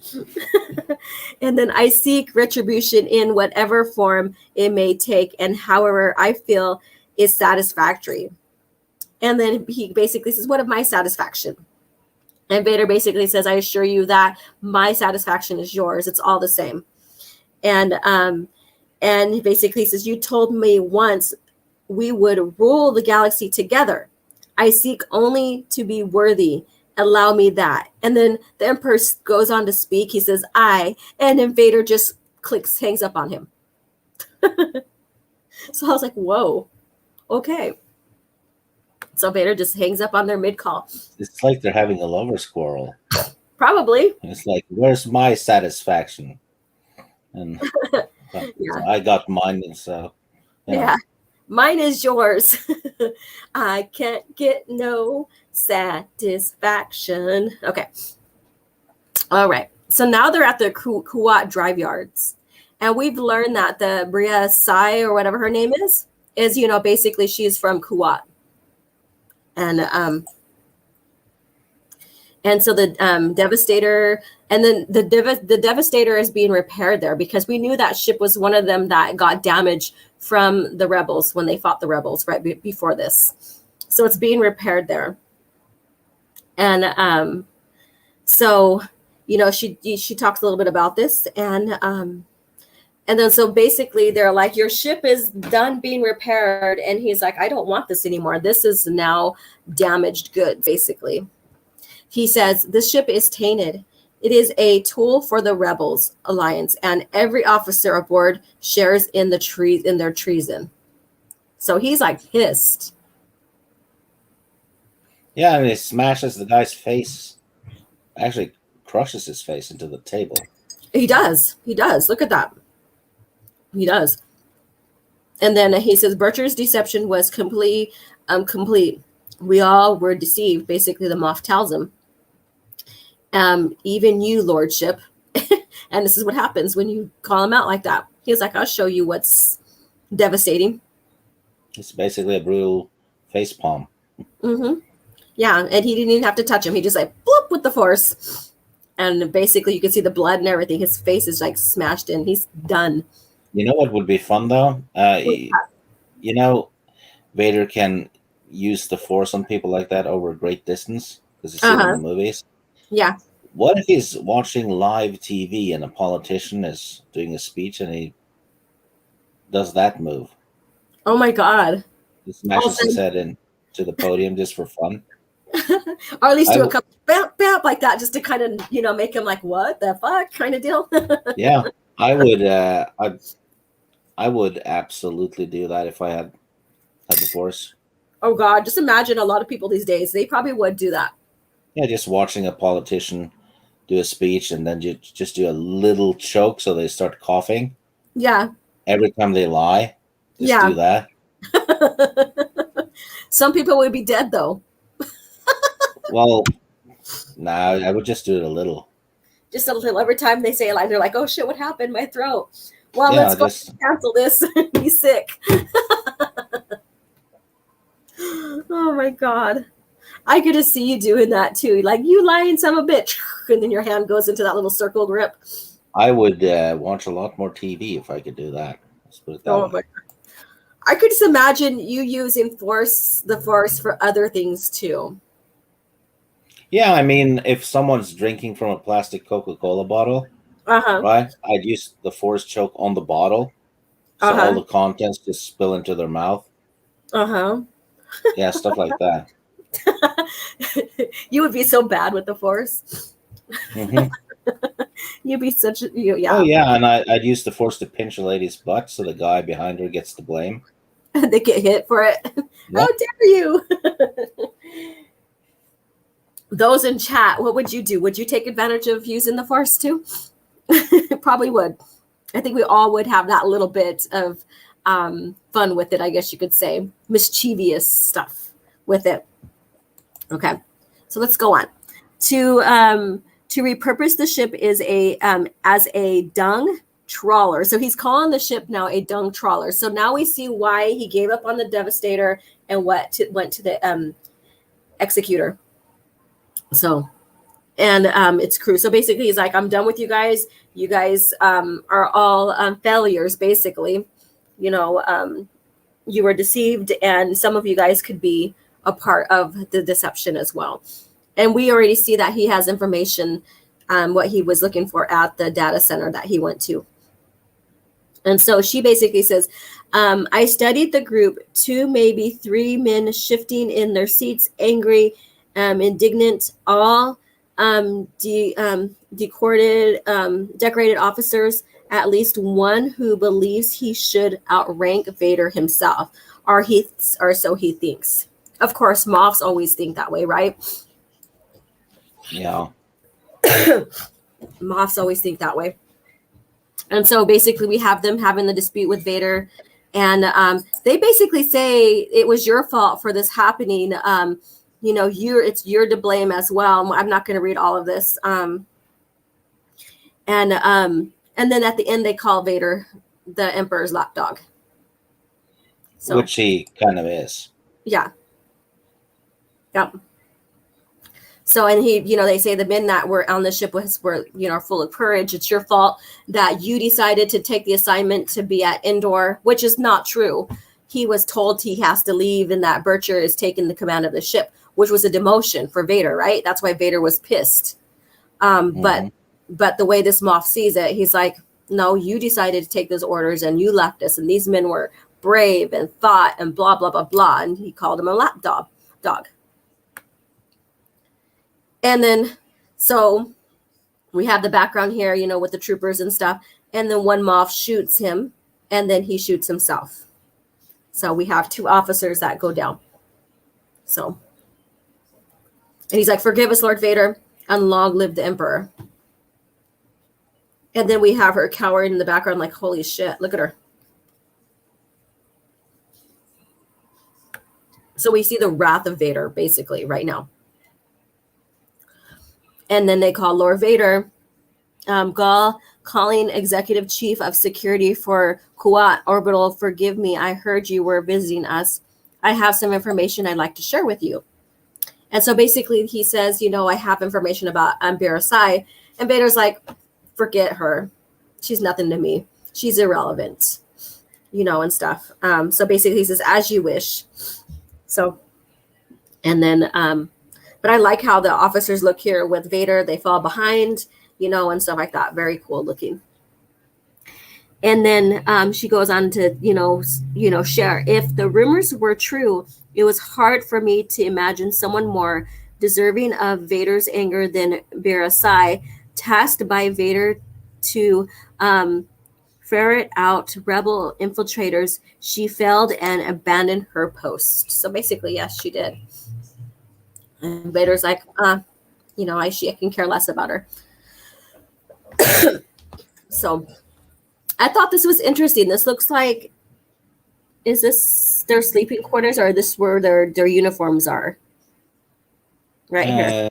And then I seek retribution in whatever form it may take and however I feel is satisfactory. And then he basically says, what of my satisfaction? And Vader basically says, I assure you that my satisfaction is yours. It's all the same. And he basically says, you told me once we would rule the galaxy together. I seek only to be worthy. Allow me that. And then the Emperor goes on to speak. He says, and then Vader just hangs up on him. So I was like, whoa, okay. So Vader just hangs up on their mid-call. It's like they're having a lover's quarrel. Probably. It's like, where's my satisfaction? And Yeah. I got mine, and so yeah. Mine is yours. I can't get no satisfaction. Okay. All right. So now they're at the Kuwat drive yards. And we've learned that the Bria Sai, or whatever her name is, basically she's from Kuwat. And so the Devastator, and then the Devastator is being repaired there because we knew that ship was one of them that got damaged from the rebels when they fought the rebels right before this. So it's being repaired there. And so, she talks a little bit about this, and then so basically they're like, your ship is done being repaired, and he's like, I don't want this anymore. This is now damaged goods, basically. He says, this ship is tainted. It is a tool for the Rebels Alliance, and every officer aboard shares in their treason. So he's like pissed. Yeah, and he smashes the guy's face. Actually crushes his face into the table. He does. Look at that. He does. And then he says, Butcher's deception was complete. We all were deceived. Basically, the Moff tells him. Even you, Lordship. And this is what happens when you call him out like that. He's like, I'll show you what's devastating. It's basically a brutal face palm. Mm-hmm. Yeah, and he didn't even have to touch him. He just like bloop with the Force. And basically you can see the blood and everything. His face is like smashed in. He's done. You know what would be fun though? Vader can use the Force on people like that over a great distance because you see it in the movies. Yeah. What if he's watching live TV and a politician is doing a speech and he does that move? Oh my God. He smashes his head into the podium just for fun. Or at least do a couple bam, bam, like that just to kind of, make him like, what the fuck kind of deal. Yeah. I would absolutely do that if I had the Force. Oh God, just imagine a lot of people these days. They probably would do that. Yeah, just watching a politician do a speech and then you just do a little choke so they start coughing. Yeah. Every time they lie, just do that. Some people would be dead though. Well, I would just do it a little. Just a little. Every time they say a lie, they're like, oh shit, what happened? My throat. Well, let's go cancel this. Be sick. Oh my God. I could just see you doing that too. Like, you lying son of a bitch. And then your hand goes into that little circle grip. I would watch a lot more TV if I could do that. Let's put it that way. I could just imagine you using the Force for other things too. Yeah, I mean, if someone's drinking from a plastic Coca-Cola bottle, right, I'd use the Force choke on the bottle, so all the contents just spill into their mouth. Yeah, stuff like that. You would be so bad with the Force. Mm-hmm. You'd be such a Oh yeah, and I'd use the Force to pinch a lady's butt so the guy behind her gets the blame. They get hit for it. How dare you? Those in chat, what would you do? Would you take advantage of using the Force too? Probably would. I think we all would have that little bit of fun with it, I guess you could say. Mischievous stuff with it. Okay, so let's go on. To repurpose the ship is as a dung trawler. So he's calling the ship now a dung trawler. So now we see why he gave up on the Devastator and went to the Executor. So, and its crew. So basically, he's like, I'm done with you guys. You guys are all failures, basically. You know, you were deceived, and some of you guys could be a part of the deception as well. And we already see that he has information, what he was looking for at the data center that he went to. And so she basically says, I studied the group, 2, maybe 3 men shifting in their seats, angry, indignant, all decorated officers, at least one who believes he should outrank Vader himself, or so he thinks. Of course, Moffs always think that way, right? Yeah. Moffs always think that way. And so basically we have them having the dispute with Vader. And they basically say it was your fault for this happening. You know, you're to blame as well. I'm not going to read all of this. And then at the end, they call Vader the Emperor's lapdog. So, which he kind of is. Yeah. Yep. So, and he, you know, they say the men that were on the ship were, you know, full of courage. It's your fault that you decided to take the assignment to be at Endor, which is not true. He was told he has to leave and that Bircher is taking the command of the ship, which was a demotion for Vader, right? That's why Vader was pissed. But the way this Moff sees it, he's like, no, you decided to take those orders and you left us. And these men were brave and thought and blah, blah, blah, blah. And he called him a lapdog. And then, so we have the background here, you know, with the troopers and stuff. And then one Moff shoots him and then he shoots himself. So we have 2 officers that go down. So, and he's like, forgive us, Lord Vader, and long live the Emperor. And then we have her cowering in the background like, holy shit, look at her. So we see the wrath of Vader basically right now. And then they call Lord Vader, Gaul, calling Executive Chief of Security for Kuat Orbital. Forgive me, I heard you were visiting us. I have some information I'd like to share with you. And so basically he says, you know, I have information about Barasai. And Vader's like, forget her. She's nothing to me. She's irrelevant, you know, and stuff. So basically he says, as you wish. So, and then, but I like how the officers look here with Vader. They fall behind, you know, and stuff like that. Very cool looking. And then she goes on to, you know, share. If the rumors were true, it was hard for me to imagine someone more deserving of Vader's anger than Barasai, tasked by Vader to ferret out rebel infiltrators. She failed and abandoned her post. So basically, yes, she did. And Vader's like, you know, I can care less about her. So I thought this was interesting. This looks like, is this their sleeping quarters or is this where their uniforms are? Right here.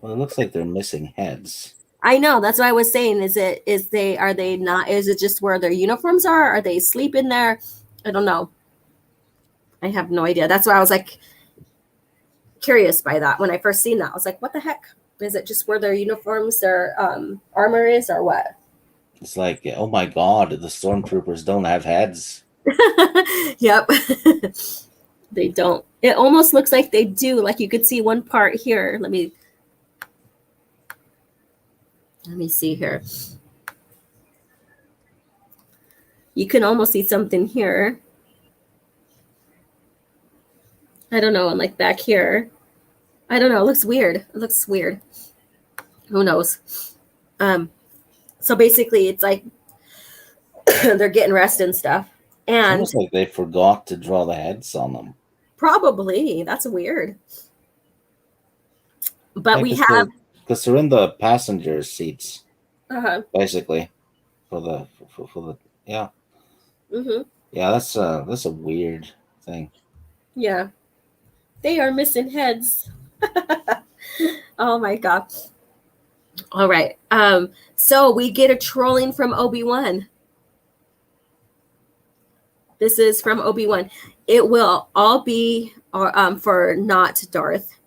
Well, it looks like they're missing heads. I know. That's what I was saying. Is it just where their uniforms are? Are they sleeping there? I don't know. I have no idea. That's why I was like curious by that. When I first seen that, I was like, what the heck? Is it just where their uniforms, their armor is, or what? It's like, oh my God, the stormtroopers don't have heads. Yep. They don't. It almost looks like they do. Like you could see one part here. Let me see here. You can almost see something here. I don't know. And like back here. I don't know. It looks weird. It looks weird. Who knows? So basically it's like they're getting rest and stuff. It's And almost like they forgot to draw the heads on them. probably that's weird. But we have because they're in the passenger seats, basically for the yeah. Mm-hmm. Yeah, that's a weird thing. Yeah, they are missing heads. Oh my god. All right. So we get a trolling from Obi-Wan. This is from Obi-Wan. It will all be for not Darth.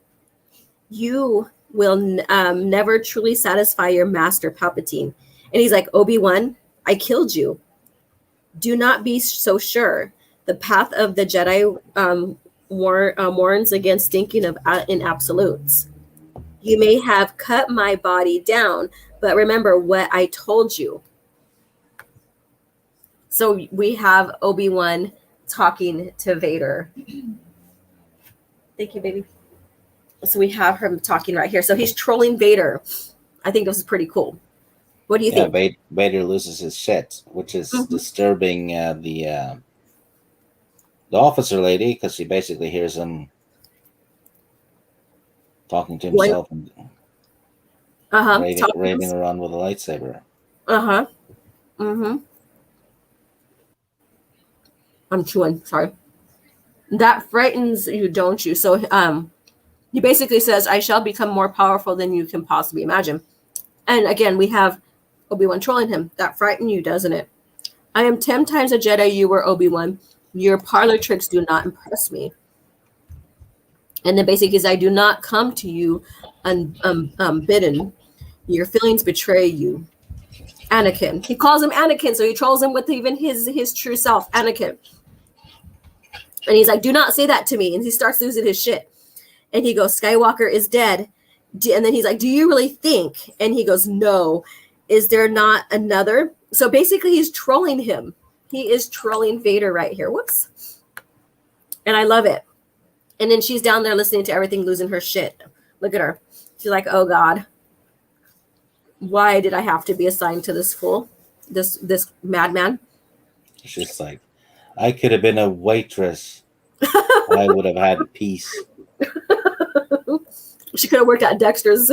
You will never truly satisfy your master Palpatine. And he's like, Obi-Wan, I killed you. Do not be so sure. The path of the Jedi warns against thinking of in absolutes. You may have cut my body down, but remember what I told you. So we have Obi-Wan talking to Vader. Thank you, baby. So we have him talking right here. So he's trolling Vader. I think this is pretty cool. What do you think? Vader loses his shit, which is disturbing the officer lady, because she basically hears him talking to himself and raving around with a lightsaber. I'm chewing. Sorry. That frightens you, don't you? So he basically says, I shall become more powerful than you can possibly imagine. And again, we have Obi-Wan trolling him. That frighten you, doesn't it? I am 10 times a Jedi you were, Obi-Wan. Your parlor tricks do not impress me. And then basically says, I do not come to you unbidden. Your feelings betray you. Anakin. He calls him Anakin, so he trolls him with even his true self, Anakin. And he's like, do not say that to me. And he starts losing his shit. And he goes, Skywalker is dead. And then he's like, do you really think? And he goes, no. Is there not another? So basically he's trolling him. He is trolling Vader right here. Whoops. And I love it. And then she's down there listening to everything, losing her shit. Look at her. She's like, oh God. Why did I have to be assigned to this fool? This madman? She's like, I could have been a waitress. I would have had peace. She could have worked at Dexter's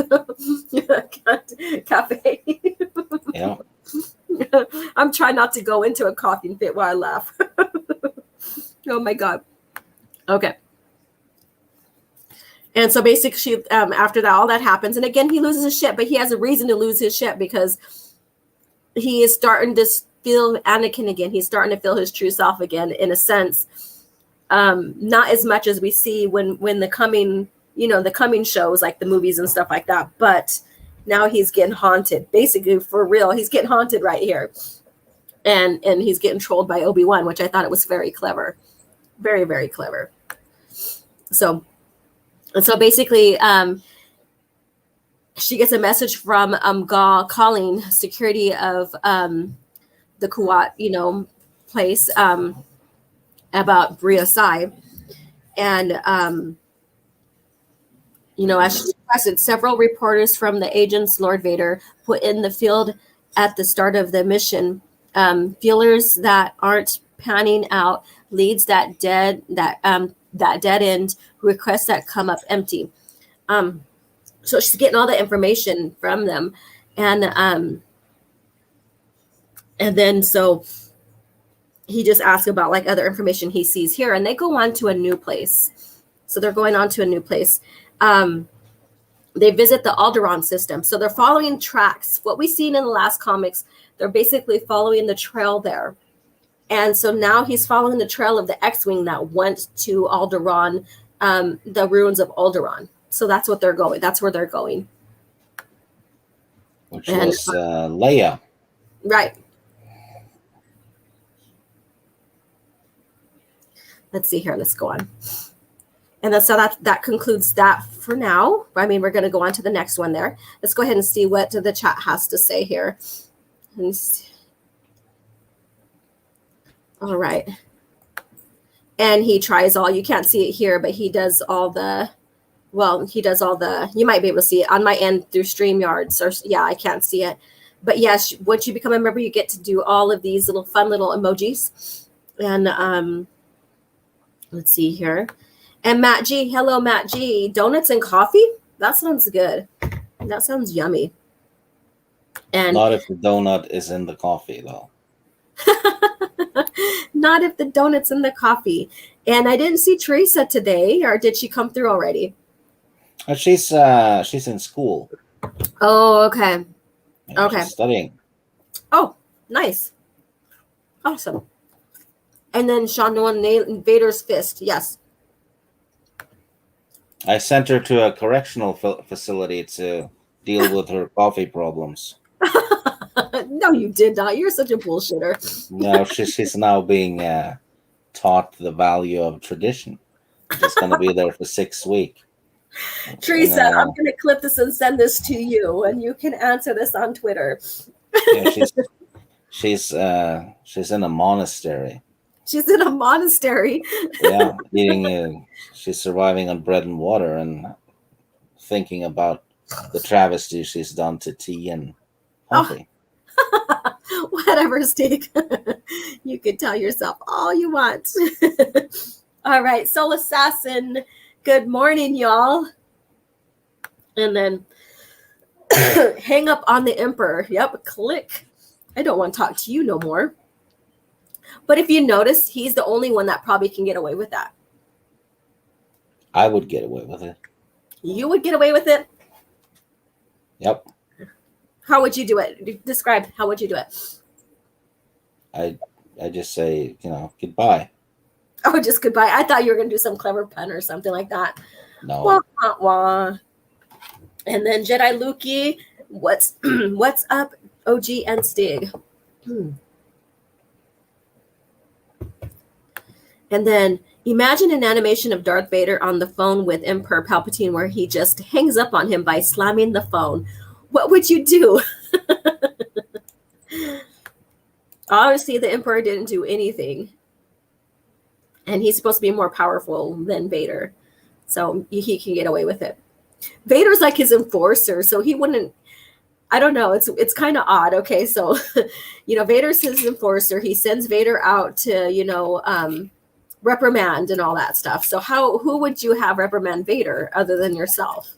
cafe. Yeah. I'm trying not to go into a coughing fit while I laugh. Oh my God. Okay. And so basically, after that, all that happens. And again, he loses his shit, but he has a reason to lose his shit because he is starting to feel Anakin again. He's starting to feel his true self again, in a sense. Not as much as we see when the coming shows, like the movies and stuff like that. But now he's getting haunted. Basically, for real, he's getting haunted right here. And he's getting trolled by Obi-Wan, which I thought it was very clever. Very, very clever. So basically, she gets a message from Gaw calling security of the Kuwait, place about Bria Sai. And, as she requested, several reporters from the agents Lord Vader put in the field at the start of the mission. Feelers that aren't panning out, leads that dead end, requests that come up empty. So she's getting all the information from them, and then so he just asks about like other information he sees here, and they go on to a new place. So they're going on to a new place. They visit the Alderaan system. So they're following tracks. What we've seen in the last comics, they're basically following the trail there. And so now he's following the trail of the X-Wing that went to Alderaan, the ruins of Alderaan. So that's what they're going. That's where they're going. Which was Leia. Right. Let's see here. Let's go on. And then so that concludes that for now. I mean, we're going to go on to the next one there. Let's go ahead and see what the chat has to say here. All right. And he tries all, you can't see it here, but he does all the, you might be able to see it on my end through StreamYards. Or yeah, I can't see it. but yes, once you become a member, you get to do all of these little fun little emojis. And let's see here. And Matt G, hello, Matt G. Donuts and coffee? That sounds good. That sounds yummy. And not if the donut is in the coffee, though. Not if the donut's in the coffee. And I didn't see Teresa today, or did she come through already? She's in school. Oh, okay. Yeah, Okay. She's studying. Oh, nice. Awesome. And then Sean Nolan, Vader's fist. Yes. I sent her to a correctional facility to deal with her coffee problems. No, you did not. You're such a bullshitter. No, she's now being taught the value of tradition. She's going to be there for 6 weeks. Teresa, I'm going to clip this and send this to you, and you can answer this on Twitter. Yeah, she's in a monastery. She's in a monastery. Yeah, eating. She's surviving on bread and water and thinking about the travesty she's done to tea and coffee. Oh. Whatever, Steve. You can tell yourself all you want. All right, Soul Assassin. Good morning, y'all. And then hang up on the Emperor. Yep, click. I don't want to talk to you no more. But if you notice, he's the only one that probably can get away with that. I would get away with it. You would get away with it? Yep. How would you do it? Describe, how would you do it? I just say, goodbye. Oh, just goodbye. I thought you were going to do some clever pun or something like that. No. Wah, wah, wah. And then Jedi Lukey, what's up, OG and Stig? And then imagine an animation of Darth Vader on the phone with Emperor Palpatine where he just hangs up on him by slamming the phone. What would you do? Obviously, the Emperor didn't do anything. And he's supposed to be more powerful than Vader. So he can get away with it. Vader's like his enforcer, so he wouldn't. I don't know. It's kind of odd. Okay, so Vader's his enforcer. He sends Vader out to reprimand and all that stuff. So who would you have reprimand Vader other than yourself?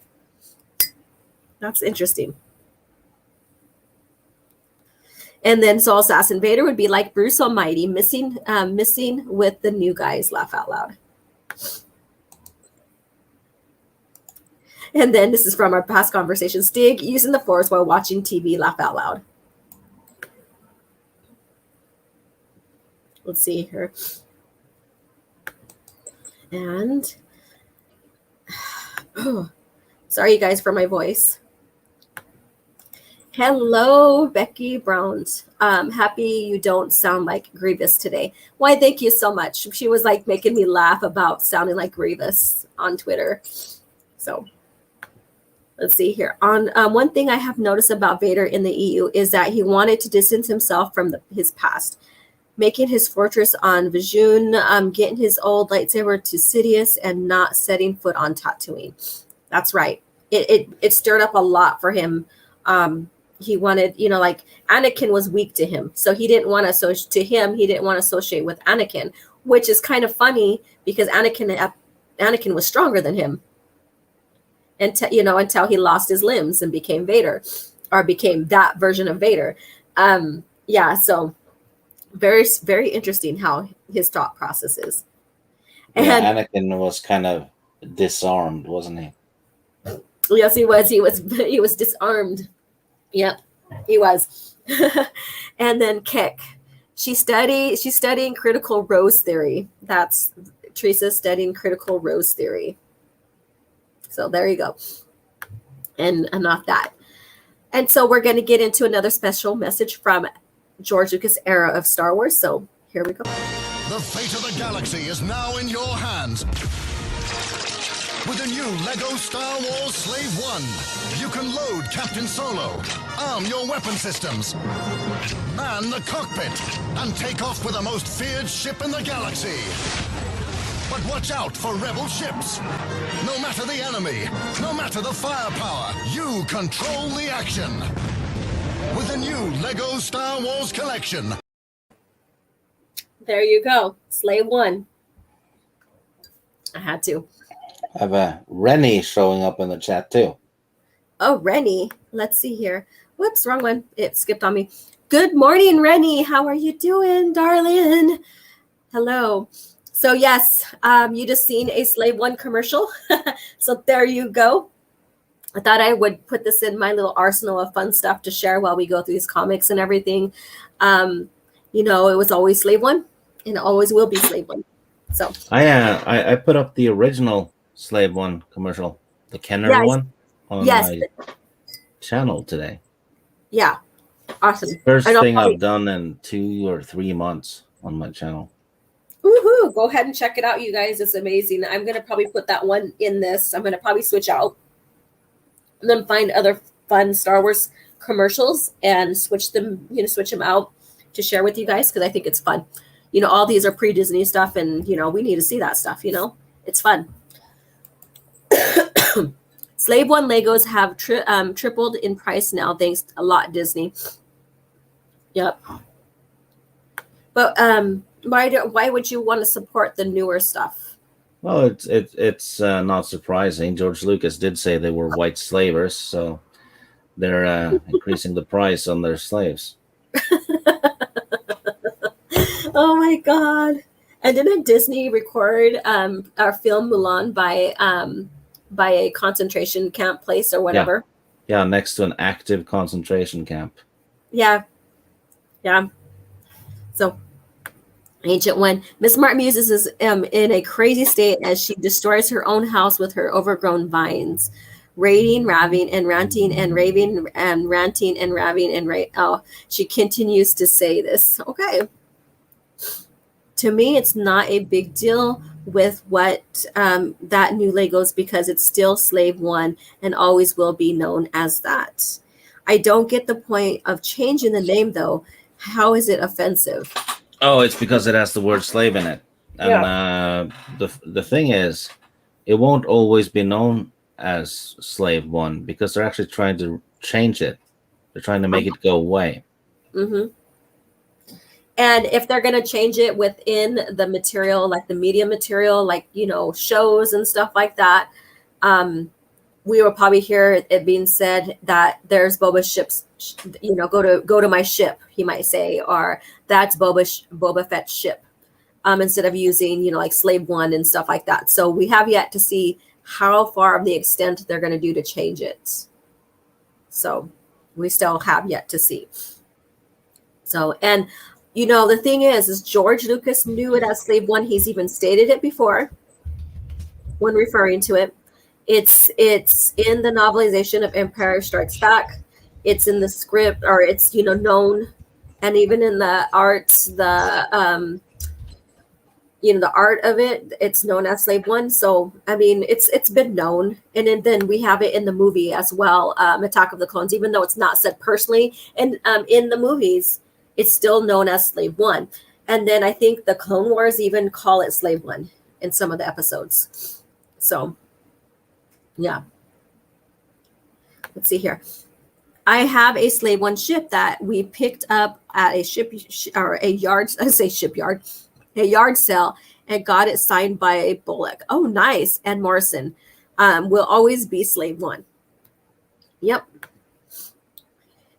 That's interesting. And then Soul Assassin Vader would be like Bruce Almighty, missing with the new guys. Laugh out loud. And then this is from our past conversations. Stig using the Force while watching TV. Laugh out loud. Let's see here. And sorry, you guys, for my voice. Hello, Becky Browns. Happy you don't sound like Grievous today. Why, thank you so much. She was like making me laugh about sounding like Grievous on Twitter. So let's see here. On one thing I have noticed about Vader in the EU is that he wanted to distance himself from his past, making his fortress on Vijun, getting his old lightsaber to Sidious, and not setting foot on Tatooine. That's right. It stirred up a lot for him. He wanted, like Anakin was weak to him. So he didn't want to associate to him. He didn't want to associate with Anakin, which is kind of funny because Anakin was stronger than him. Until he lost his limbs and became Vader, or became that version of Vader. So very, very interesting how his thought process is. And Anakin was kind of disarmed, wasn't he? Yes, he was. He was disarmed. Yep, he was. And then Kick. She's studying critical rose theory. That's Teresa studying critical rose theory. So there you go. And not that. And so we're going to get into another special message from George Lucas era of Star Wars. So here we go. The fate of the galaxy is now in your hands. With the new LEGO Star Wars Slave 1, you can load Captain Solo, arm your weapon systems, man the cockpit, and take off with the most feared ship in the galaxy. But watch out for rebel ships. No matter the enemy, no matter the firepower, you control the action. With the new new LEGO Star Wars collection. There you go. Slave One. I had to. I have a Rennie showing up in the chat too. Oh, Rennie. Let's see here. Whoops, wrong one. It skipped on me. Good morning, Rennie. How are you doing, darling? Hello. So yes, you just seen a Slave One commercial. So there you go. I thought I would put this in my little arsenal of fun stuff to share while we go through these comics and everything. It was always Slave One, and it always will be Slave One. So I put up the original Slave One commercial, the Kenner one, on my channel today. Yeah, awesome. First thing I've done in 2 or 3 months on my channel. Woohoo! Go ahead and check it out, you guys. It's amazing. I'm gonna probably put that one in this. I'm gonna probably switch out and then find other fun Star Wars commercials and switch them out to share with you guys because I think it's fun. All these are pre-Disney stuff, and we need to see that stuff. It's fun. Slave One Legos have tripled in price now. Thanks a lot, Disney. Yep. But why would you want to support the newer stuff? Well, it's not surprising. George Lucas did say they were white slavers, so they're increasing the price on their slaves. Oh my God! And didn't Disney record our film Mulan by a concentration camp place or whatever? Yeah, next to an active concentration camp. Yeah. So, Ancient One. Miss Martin Muses is in a crazy state as she destroys her own house with her overgrown vines. Raving, and ranting and raving and ranting and raving and she continues to say this. Okay. To me, it's not a big deal with what that new Legos because it's still Slave One and always will be known as that. I don't get the point of changing the name though. How is it offensive? Oh, it's because it has the word slave in it. And the thing is, it won't always be known as Slave One because they're actually trying to change it. They're trying to make it go away. Mm-hmm. And if they're going to change it within the material, like the media material, like, shows and stuff like that, we will probably hear it being said that there's Boba's ships, go to my ship, he might say, or that's Boba Fett's ship, instead of using, like Slave One and stuff like that. So we have yet to see how far of the extent they're going to do to change it. So we still have yet to see. So, and the thing is George Lucas knew it as Slave One. He's even stated it before when referring to it. It's in the novelization of Empire Strikes Back. It's in the script, or it's known, and even in the art, the art of it, it's known as Slave One. So I mean, it's been known, and then we have it in the movie as well, Attack of the Clones. Even though it's not said personally, and in the movies, it's still known as Slave One. And then I think the Clone Wars even call it Slave One in some of the episodes. So, yeah. Let's see here. I have a Slave One ship that we picked up at a yard sale and got it signed by Bullock. Oh, nice. And Morrison will always be Slave One. Yep.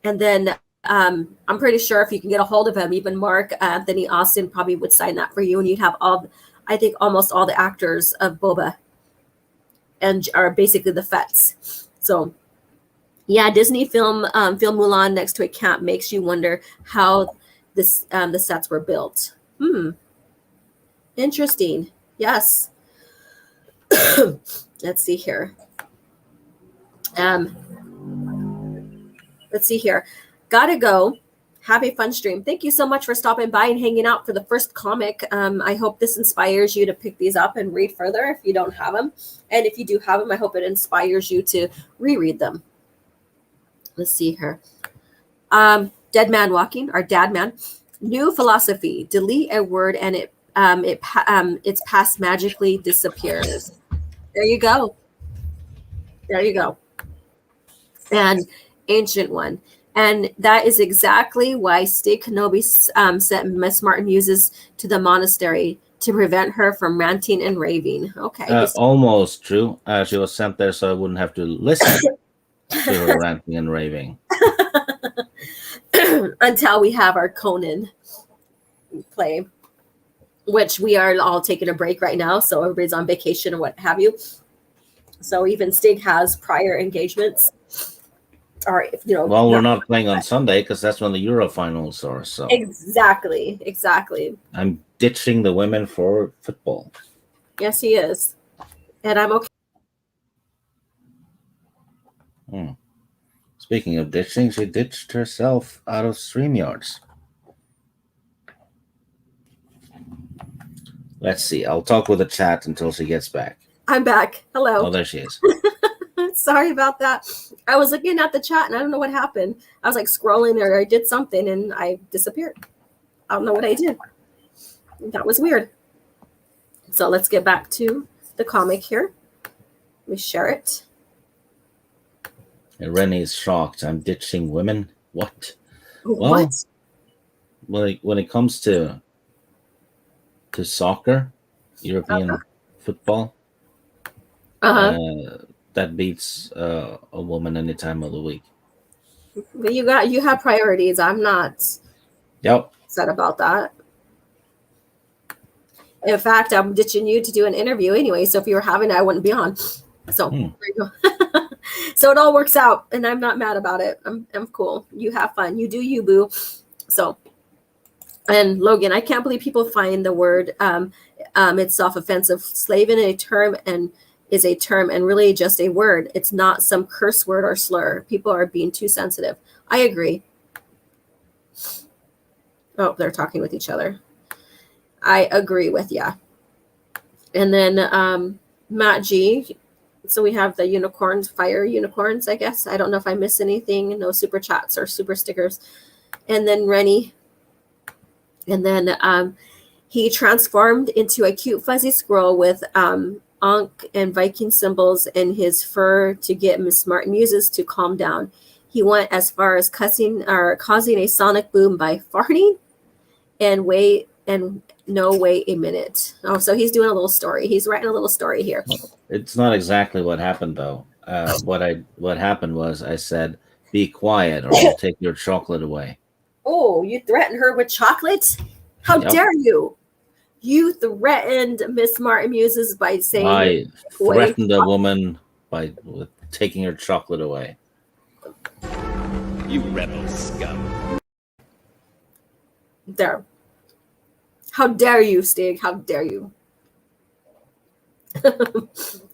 And then I'm pretty sure if you can get a hold of him, even Mark Anthony Austin probably would sign that for you, and you'd have almost all the actors of Boba and are basically the Fetts. So yeah, Disney film Mulan next to a camp makes you wonder how the sets were built. Interesting. Yes. Let's see here. Let's see here. Gotta go. Have a fun stream. Thank you so much for stopping by and hanging out for the first comic. I hope this inspires you to pick these up and read further if you don't have them. And if you do have them, I hope it inspires you to reread them. Let's see here. Dead Man Walking, or Dad Man. New philosophy. Delete a word and its past magically disappears. There you go. There you go. And Ancient One. And that is exactly why Stig Kenobi sent Miss Martin uses to the monastery to prevent her from ranting and raving. Okay. Almost true. She was sent there so I wouldn't have to listen to her ranting and raving. Until we have our Conan play, which we are all taking a break right now. So everybody's on vacation or what have you. So even Stig has prior engagements. Or, well, we're not playing on Sunday because that's when the Euro finals are. So exactly. I'm ditching the women for football. Yes, he is, and I'm okay. Speaking of ditching, she ditched herself out of StreamYards. Let's see. I'll talk with the chat until she gets back. I'm back. Hello. Oh, there she is. Sorry about that. I was looking at the chat and I don't know what happened. I was like scrolling or I did something and I disappeared. I don't know what I did. That was weird. So let's get back to the comic here. Let me share it. And Rennie's shocked. I'm ditching women. What? What? Well, when it comes to soccer, European football, that beats a woman any time of the week. But you have priorities. I'm not upset about that. In fact, I'm ditching you to do an interview anyway. So if you were having it, I wouldn't be on. So there you go. So it all works out, and I'm not mad about it. I'm cool. You have fun. You do you, boo. So, and Logan, I can't believe people find the word itself offensive. Slave in a term and is a term and really just a word. It's not some curse word or slur. People are being too sensitive. I agree. Oh, they're talking with each other. I agree with you. And then Matt G. So we have the unicorns, fire unicorns, I guess. I don't know if I missed anything. No super chats or super stickers. And then Rennie. And then he transformed into a cute fuzzy squirrel with Ankh and Viking symbols in his fur to get Miss Martin Muses to calm down. He went as far as causing a sonic boom by farting and wait a minute. Oh, so he's doing a little story. He's writing a little story here. It's not exactly what happened though. What happened was I said, "Be quiet, or I'll take your chocolate away." Oh, you threatened her with chocolate? How dare you? You threatened Miss Martin Muses by saying I threatened a woman with taking her chocolate away. You rebel scum. There. How dare you, Stig? How dare you?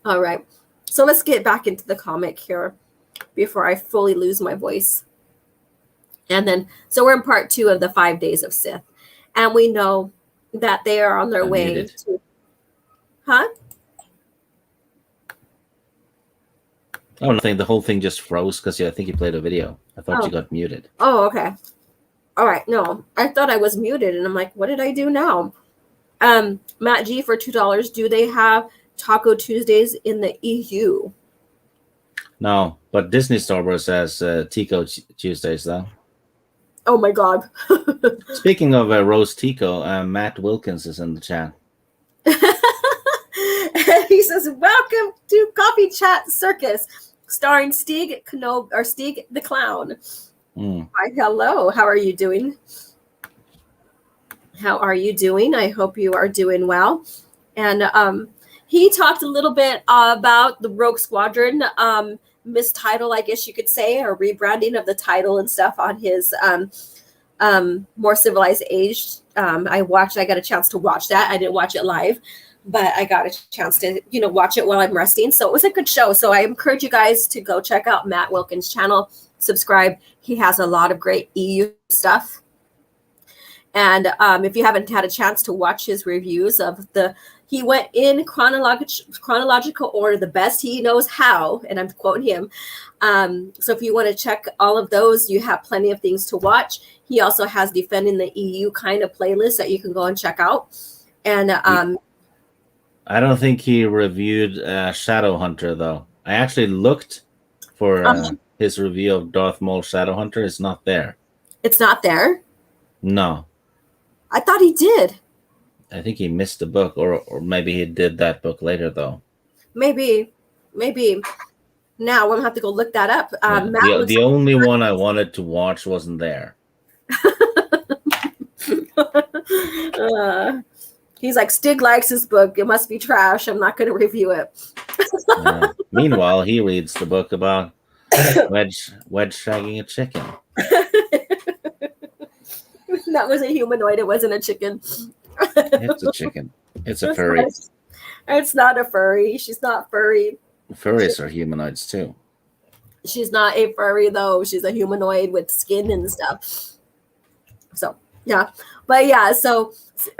All right. So let's get back into the comic here before I fully lose my voice. And then, so we're in part 2 of the 5 days of Sith. And we know that they are on their way to... Huh? Oh, nothing. The whole thing just froze because I think you played a video. I thought you got muted. Oh, okay. All right. No, I thought I was muted. And I'm like, what did I do now? Matt G for $2. Do they have Taco Tuesdays in the EU? No, but Disney Star Wars has Tico Tuesdays, though. Oh, my God. Speaking of Rose Tico, Matt Wilkins is in the chat. He says, welcome to Coffee Chat Circus, starring Stig Kenobi, or Stig the Clown. Hi, hello. How are you doing? How are you doing? I hope you are doing well. And he talked a little bit about the Rogue Squadron mistitle, I guess you could say, or rebranding of the title and stuff on his More Civilized Age. I got a chance to watch that. I didn't watch it live, but I got a chance to, watch it while I'm resting. So it was a good show. So I encourage you guys to go check out Matt Wilkins' channel, subscribe. He has a lot of great EU stuff. And if you haven't had a chance to watch his reviews of he went in chronological order, the best he knows how, and I'm quoting him. So if you want to check all of those, you have plenty of things to watch. He also has Defending the EU kind of playlist that you can go and check out. And I don't think he reviewed Shadowhunter, though. I actually looked for his review of Darth Maul Shadowhunter is not there. It's not there? No. I thought he did. I think he missed the book, or maybe he did that book later, though. Maybe. Now we'll have to go look that up. The only one I wanted to watch wasn't there. He's like, Stig likes his book. It must be trash. I'm not going to review it. Meanwhile, he reads the book about Wedge shagging a chicken. That was a humanoid. It wasn't a chicken. It's a chicken. It's a furry. It's not a furry. She's not furry. Furries are humanoids too. She's not a furry though. She's a humanoid with skin and stuff. So yeah, but yeah. So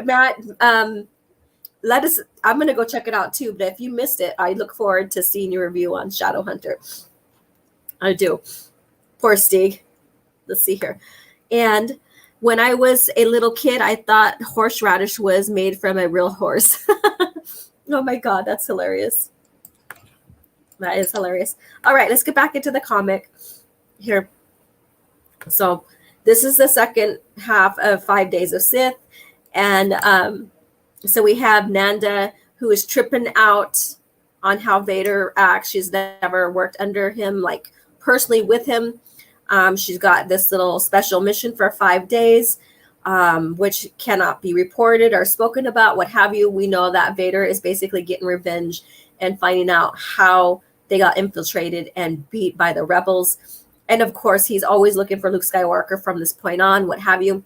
Matt, let us. I'm gonna go check it out too. But if you missed it, I look forward to seeing your review on Shadowhunter. I do. Poor Stig. Let's see here. And when I was a little kid, I thought horseradish was made from a real horse. Oh my God, that's hilarious. That is hilarious. All right, let's get back into the comic here. So this is the second half of 5 Days of Sith. And so we have Nanda, who is tripping out on how Vader acts. She's never worked under him, like personally with him. She's got this little special mission for 5 days, which cannot be reported or spoken about, what have you. We know that Vader is basically getting revenge and finding out how they got infiltrated and beat by the rebels. And of course, he's always looking for Luke Skywalker from this point on, what have you.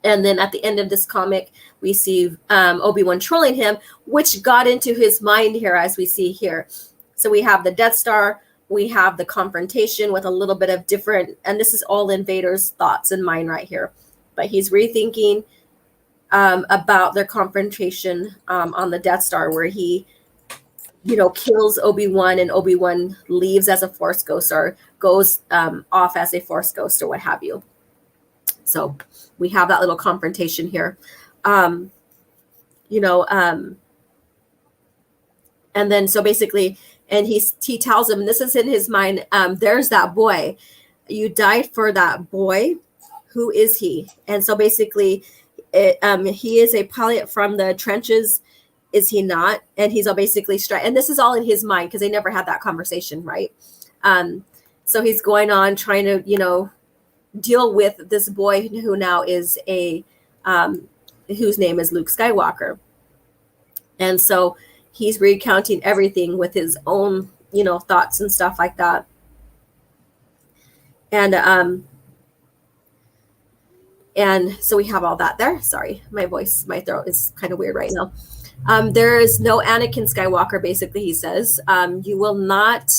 And then at the end of this comic, we see Obi-Wan trolling him, which got into his mind here, as we see here. So we have the Death Star. We have the confrontation with a little bit of different, and this is all in Vader's thoughts and mind right here. But he's rethinking about their confrontation on the Death Star, where he, kills Obi-Wan, and Obi-Wan leaves as a Force ghost or goes off as a Force ghost or what have you. So we have that little confrontation here. And then so basically, and he tells him, and this is in his mind, there's that boy. You died for that boy. Who is he? And so basically, he is a pilot from the trenches. Is he not? And he's all basically and this is all in his mind because they never had that conversation, right? So he's going on trying to, deal with this boy who now is whose name is Luke Skywalker. And so he's recounting everything with his own, thoughts and stuff like that. And so we have all that there. Sorry, my throat is kind of weird right now. There is no Anakin Skywalker, basically, he says. You will not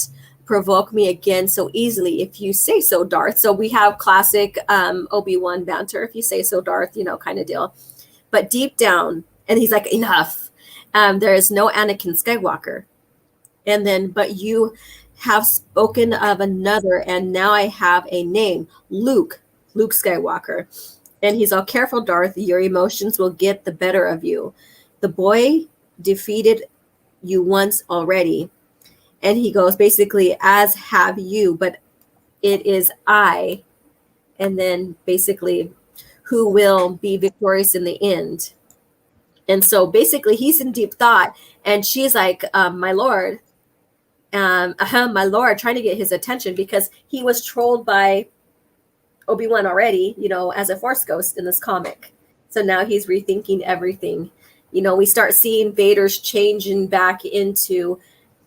provoke me again so easily if you say so, Darth. So we have classic Obi-Wan banter, if you say so, Darth, kind of deal. But deep down, and he's like, enough. There is no Anakin Skywalker. And then, but you have spoken of another, and now I have a name, Luke Skywalker. And he's all, careful, Darth, your emotions will get the better of you. The boy defeated you once already. And he goes, basically, as have you, but it is I. And then basically, who will be victorious in the end. And so basically, he's in deep thought. And she's like, my lord, my lord, trying to get his attention because he was trolled by Obi-Wan already, as a Force ghost in this comic. So now he's rethinking everything. We start seeing Vader's changing back into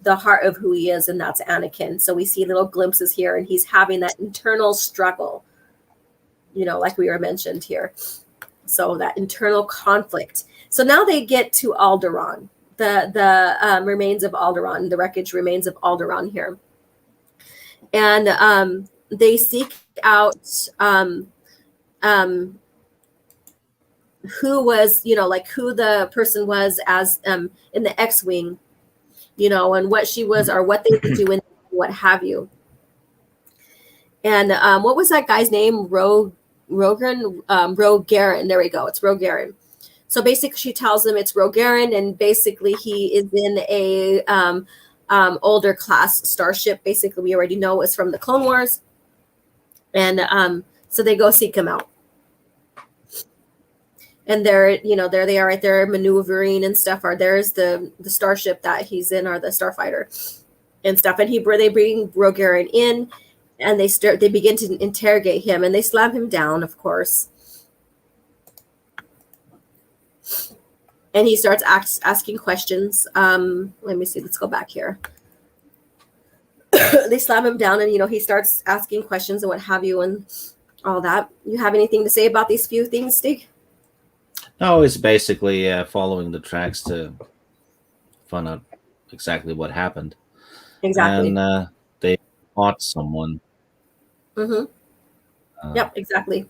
the heart of who he is, and that's Anakin. So we see little glimpses here, and he's having that internal struggle, like we were mentioned here. So that internal conflict. So now they get to Alderaan, the remains of Alderaan, the wreckage remains of Alderaan here. And they seek out who was, who the person was as in the X-Wing, and what she was or what they were doing, what have you. And what was that guy's name? Rogue Garen. There we go. It's Rogue Garen. So basically, she tells him it's Rogue Garen, and basically he is in older class starship. Basically, we already know it's from the Clone Wars. And so they go seek him out. And there they are right there maneuvering and stuff. Or there's the starship that he's in, or the starfighter and stuff. And they bring Rogarin in, and they begin to interrogate him, and they slam him down, of course. And he starts asking questions. Let me see. Let's go back here. They slam him down, and he starts asking questions and what have you, and all that. You have anything to say about these few things, Stig? No, it's basically following the tracks to find out exactly what happened. Exactly. And they fought someone. Mm-hmm. Yep, exactly.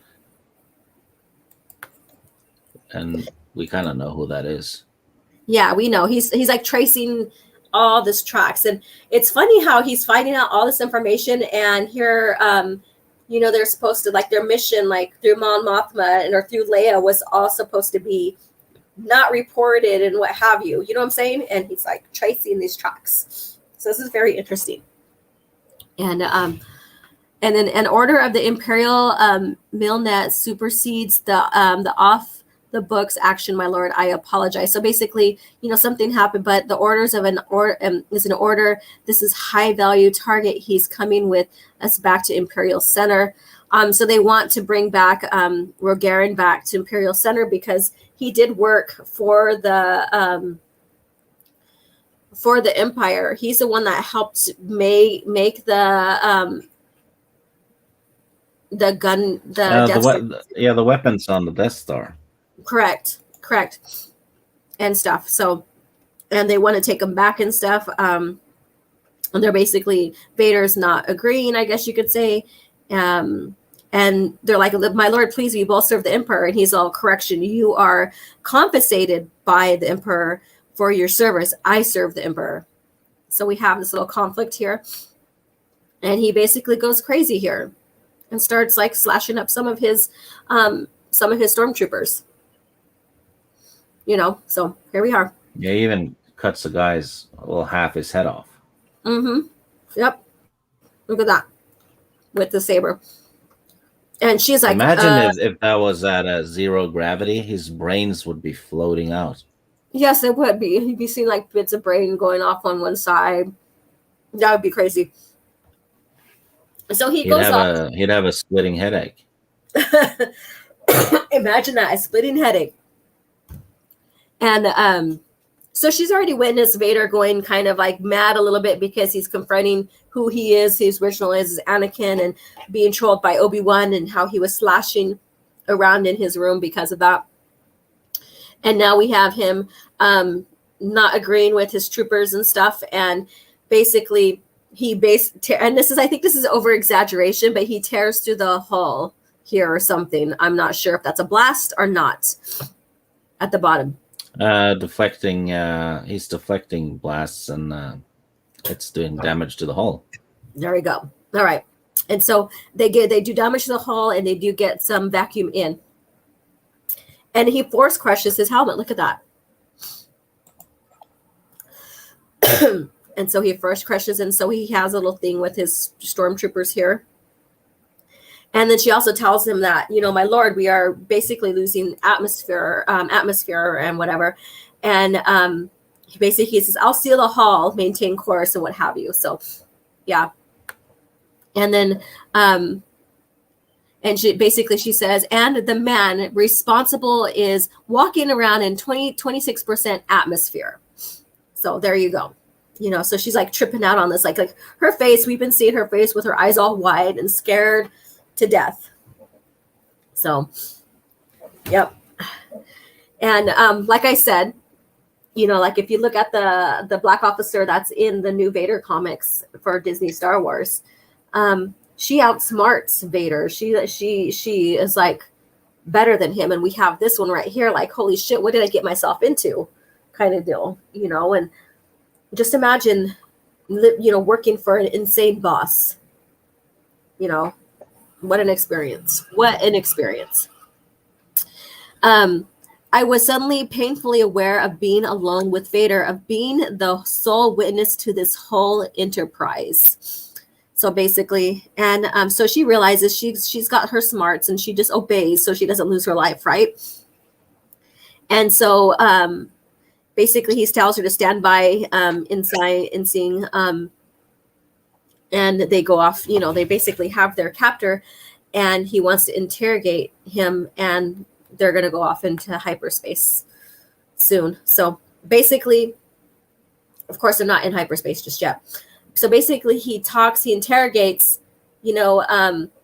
And we kind of know who that is. Yeah, we know. He's like tracing all this tracks, and it's funny how he's finding out all this information. And here, they're supposed to, like, their mission, like through Mon Mothma or through Leia, was all supposed to be not reported and what have you. You know what I'm saying? And he's like tracing these tracks. So this is very interesting. And then an order of the Imperial Milnet supersedes the off the books action, my lord. I apologize. So basically, something happened, but the orders of is an order. This is high value target. He's coming with us back to Imperial Center. So they want to bring back Rogarin back to Imperial Center because he did work for the Empire. He's the one that helped make the gun, the weapons on the Death Star. Correct. And stuff. So, and they want to take him back and stuff. And they're basically, Vader's not agreeing, I guess you could say. And they're like, my lord, please, we both serve the Emperor. And he's all, correction, you are compensated by the Emperor for your service. I serve the Emperor. So we have this little conflict here. And he basically goes crazy here and starts like slashing up some of his stormtroopers. So here we are. Yeah, he even cuts the guy's half his head off. Mm-hmm. Yep. Look at that. With the saber. And she's like, imagine if that was at a zero gravity, his brains would be floating out. Yes, it would be. You'd be seeing like bits of brain going off on one side. That would be crazy. So he'd have a splitting headache. Imagine that, a splitting headache. And so she's already witnessed Vader going kind of like mad a little bit because he's confronting who he is. His original is Anakin, and being trolled by Obi-Wan, and how he was slashing around in his room because of that. And now we have him not agreeing with his troopers and stuff. And basically and I think this is over exaggeration, but he tears through the hull here or something. I'm not sure if that's a blast or not. At the bottom. Deflecting. He's deflecting blasts, and it's doing damage to the hull. There we go. All right. And so they do damage to the hull, and they do get some vacuum in. And he force crushes his helmet. Look at that. And so he first crushes, and so he has a little thing with his stormtroopers here. And then she also tells him that, my lord, we are basically losing atmosphere and whatever. And he says, I'll seal the hull, maintain course, and what have you. So, yeah. And then, and she says, and the man responsible is walking around in 26% atmosphere. So there you go. So she's like tripping out on this, like her face. We've been seeing her face with her eyes all wide and scared to death. So, yep. And like I said, like if you look at the black officer that's in the new Vader comics for Disney Star Wars, she outsmarts Vader. She is like better than him. And we have this one right here, like, holy shit, what did I get myself into? Kind of deal, and just imagine, working for an insane boss. What an experience. I was suddenly painfully aware of being alone with Vader, of being the sole witness to this whole enterprise. So basically, and so she realizes she's got her smarts and she just obeys so she doesn't lose her life, right? And so basically he tells her to stand by inside and seeing, and they go off, they basically have their captor and he wants to interrogate him, and they're going to go off into hyperspace soon. So basically, of course, they're not in hyperspace just yet. So basically he interrogates, Rogarin,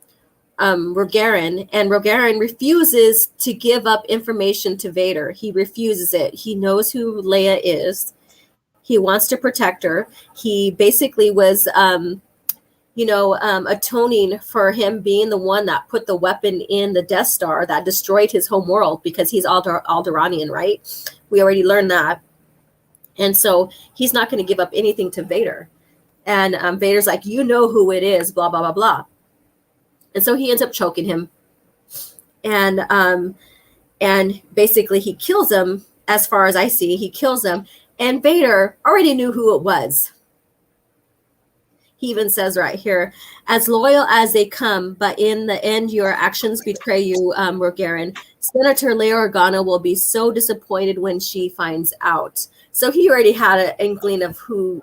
and Rogarin refuses to give up information to Vader. He refuses it. He knows who Leia is. He wants to protect her. He basically was, atoning for him being the one that put the weapon in the Death Star that destroyed his home world, because he's Alderaanian, right? We already learned that. And so he's not going to give up anything to Vader. And Vader's like, you know who it is, blah, blah, blah, blah. And so he ends up choking him. And basically he kills him, as far as I see. He kills him. And Vader already knew who it was. He even says right here, as loyal as they come, but in the end, your actions betray you, Rogarin. Senator Leia Organa will be so disappointed when she finds out. So he already had an inkling of who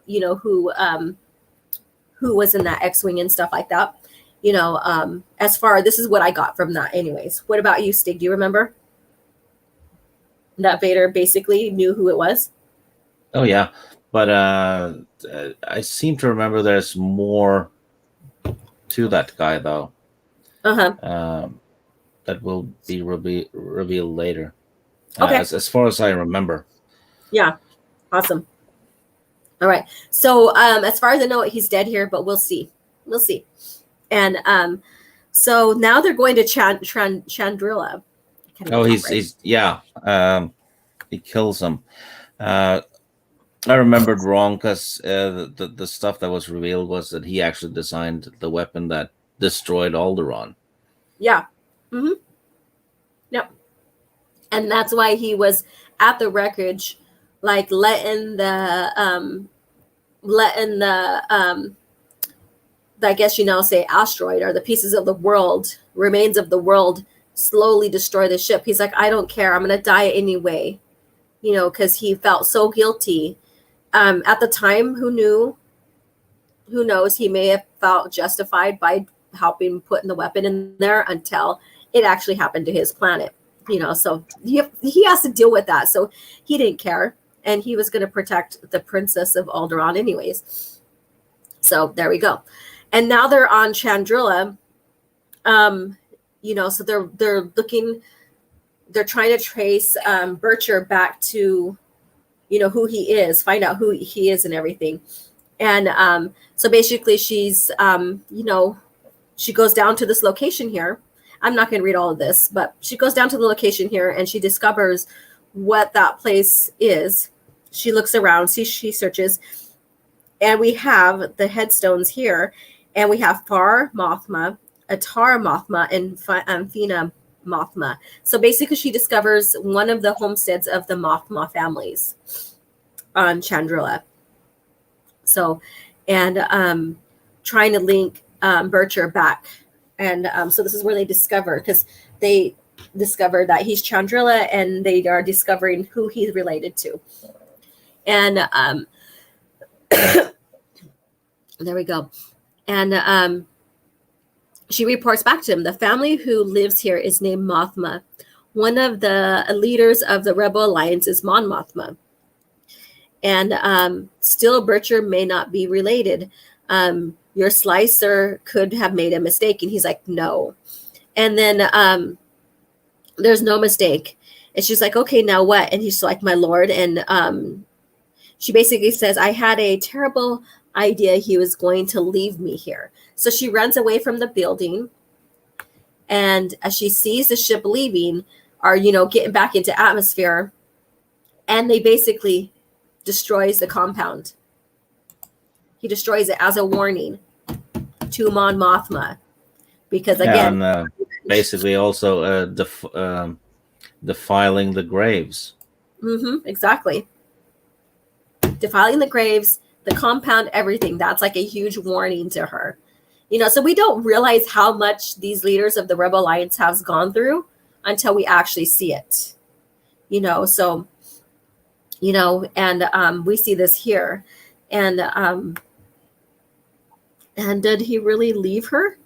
was in that X-Wing and stuff like that. This is what I got from that anyways. What about you, Stig? Do you remember that Vader basically knew who it was? Oh, yeah. But I seem to remember there's more to that guy, though. Uh-huh. That will be revealed later. Okay. As far as I remember. Yeah. Awesome. All right. So as far as I know, he's dead here, but we'll see. We'll see. And so now they're going to Chandrila. Oh, he kills him. I remembered wrong, because the stuff that was revealed was that he actually designed the weapon that destroyed Alderaan. Yeah. Mm-hmm. Yep. And that's why he was at the wreckage, like letting the I guess say asteroid, or the pieces of the world, remains of the world, slowly destroy the ship. He's like, I don't care. I'm gonna die anyway. Because he felt so guilty. At the time, who knows, he may have felt justified by helping putting the weapon in there until it actually happened to his planet, so he has to deal with that. So he didn't care, and he was going to protect the princess of Alderaan anyways. So there we go. And now they're on Chandrila. So they're trying to trace Bircher back to who he is, find out who he is and everything. And so basically she's she goes down to this location here. I'm not going to read all of this, but she goes down to the location here and she discovers what that place is. She looks around, she searches, and we have the headstones here, and we have Far Mothma, Atar Mothma, and Fina Mothma. So basically she discovers one of the homesteads of the Mothma families on Chandrila. So, and trying to link Bircher back. And so this is where they discover, because they discover that he's Chandrila, and they are discovering who he's related to. And there we go. And she reports back to him, the family who lives here is named Mothma. One of the leaders of the Rebel Alliance is Mon Mothma. And still, Bircher may not be related. Your slicer could have made a mistake. And he's like, no. And then there's no mistake. And she's like, okay, now what? And he's like, my lord. And she basically says, I had a terrible idea he was going to leave me here. So she runs away from the building. And as she sees the ship leaving, or, getting back into atmosphere, and they basically destroys the compound. He destroys it as a warning to Mon Mothma, because again, basically also Defiling the graves. Exactly. Defiling the graves, the compound, everything. That's like a huge warning to her. So we don't realize how much these leaders of the Rebel Alliance have gone through until we actually see it. So, and we see this here. And did he really leave her?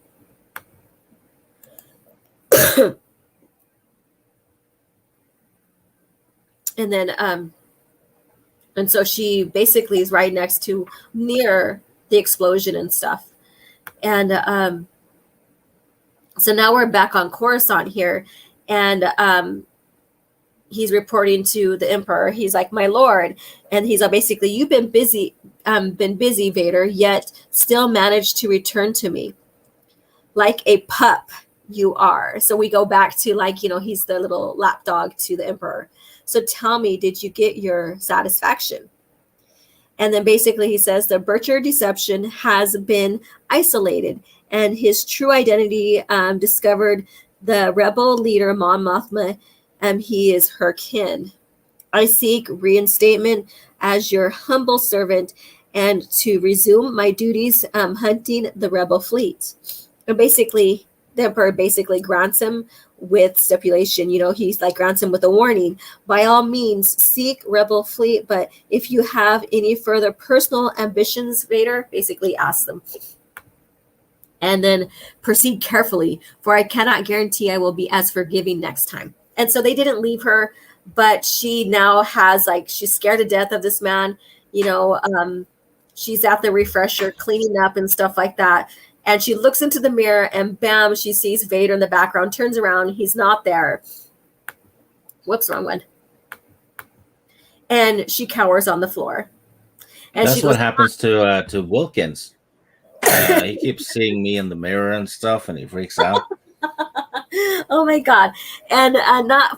And then, and so she basically is right next to near the explosion and stuff. And so now we're back on Coruscant here, and he's reporting to the Emperor. He's like, "My lord," and he's basically, "You've been busy, Vader, yet still managed to return to me like a pup. You are." So we go back to he's the little lapdog to the Emperor. So tell me, did you get your satisfaction? And then basically he says the Butcher deception has been isolated and his true identity discovered. The rebel leader, Mon Mothma, he is her kin. I seek reinstatement as your humble servant and to resume my duties hunting the rebel fleet. And basically, the Emperor basically grants him with stipulation, he's grants him with a warning. By all means, seek rebel fleet, but if you have any further personal ambitions, Vader, basically ask them. And then proceed carefully, for I cannot guarantee I will be as forgiving next time. And so they didn't leave her, but she now has she's scared to death of this man. She's at the refresher cleaning up and stuff like that. And she looks into the mirror and bam, she sees Vader in the background, turns around. He's not there. Whoops, wrong one. And she cowers on the floor. And that's what happens to Wilkins. He keeps seeing me in the mirror and stuff, and he freaks out. Oh my God. And not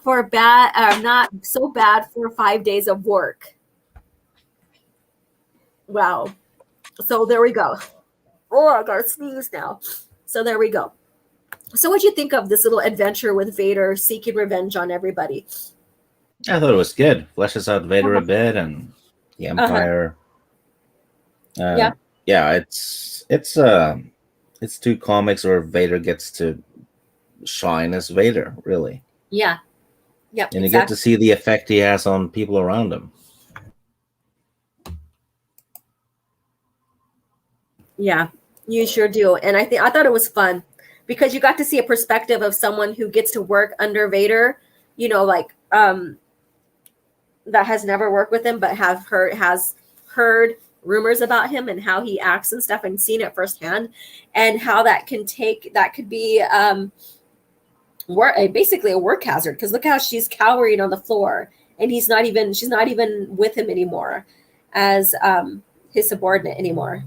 so bad for 5 days of work. Wow. So there we go. Oh, I gotta sneeze now. So there we go. So what'd you think of this little adventure with Vader seeking revenge on everybody? I thought it was good. Fleshes out Vader a bit and the Empire. Yeah, it's two comics where Vader gets to shine as Vader, really. Yeah. Yep. And you get to see the effect he has on people around him. Yeah, you sure do. And I thought it was fun because you got to see a perspective of someone who gets to work under Vader, that has never worked with him, but has heard rumors about him and how he acts and stuff and seen it firsthand, and how that could be basically a work hazard. Because look how she's cowering on the floor and she's not even with him anymore as his subordinate anymore.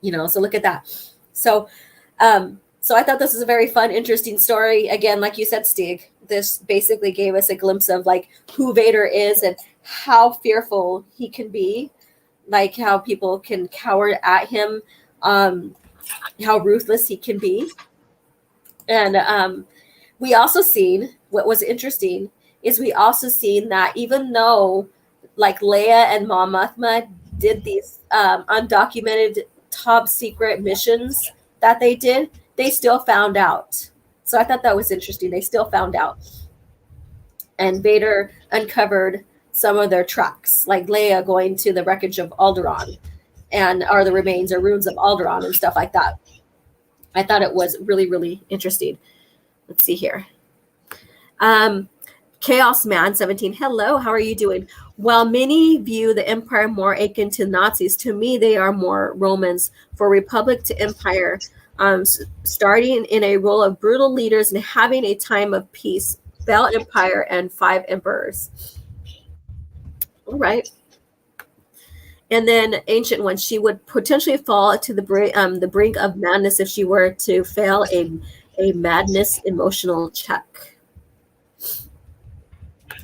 So look at that. So I thought this was a very fun, interesting story. Again, like you said, Stig, this basically gave us a glimpse of who Vader is and how fearful he can be, how people can cower at him, how ruthless he can be. And we also seen, what was interesting is we also seen that even though Leia and Mon Mothma did these undocumented top secret missions that they did, they still found out. So I thought that was interesting. They still found out. And Vader uncovered some of their tracks, like Leia going to the wreckage of Alderaan or the remains or ruins of Alderaan and stuff like that. I thought it was really, really interesting. Let's see here. Chaos Man 17. Hello, how are you doing? While many view the Empire more akin to Nazis, to me they are more Romans. For Republic to Empire, starting in a role of brutal leaders and having a time of peace. Bell Empire and 5 emperors. All right. And then Ancient One, she would potentially fall to the brink of madness if she were to fail a madness emotional check.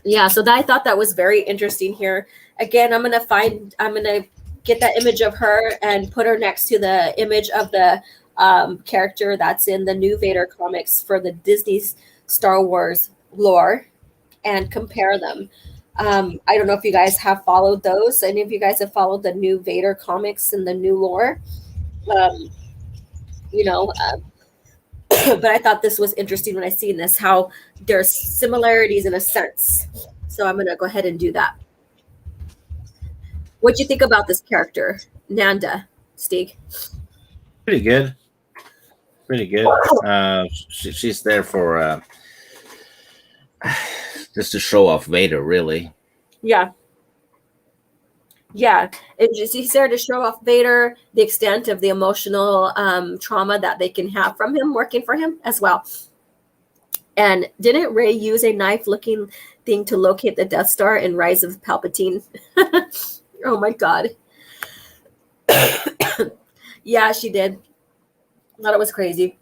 Yeah, so I thought that was very interesting here. Again, I'm gonna get that image of her and put her next to the image of the character that's in the new Vader comics for the Disney Star Wars lore and compare them. I don't know if you guys have followed those. Any of you guys have followed the new Vader comics and the new lore? Um, you know, but I thought this was interesting when I seen this, how there's similarities in a sense. So I'm going to go ahead and do that. What'd you think about this character, Nanda, Stig? Pretty good. Pretty good. She's there for just to show off Vader, really. Yeah. Yeah. He's there to show off Vader, the extent of the emotional trauma that they can have from him working for him as well. And didn't Rey use a knife-looking thing to locate the Death Star in Rise of Palpatine? Oh my God. Yeah, she did. Thought it was crazy.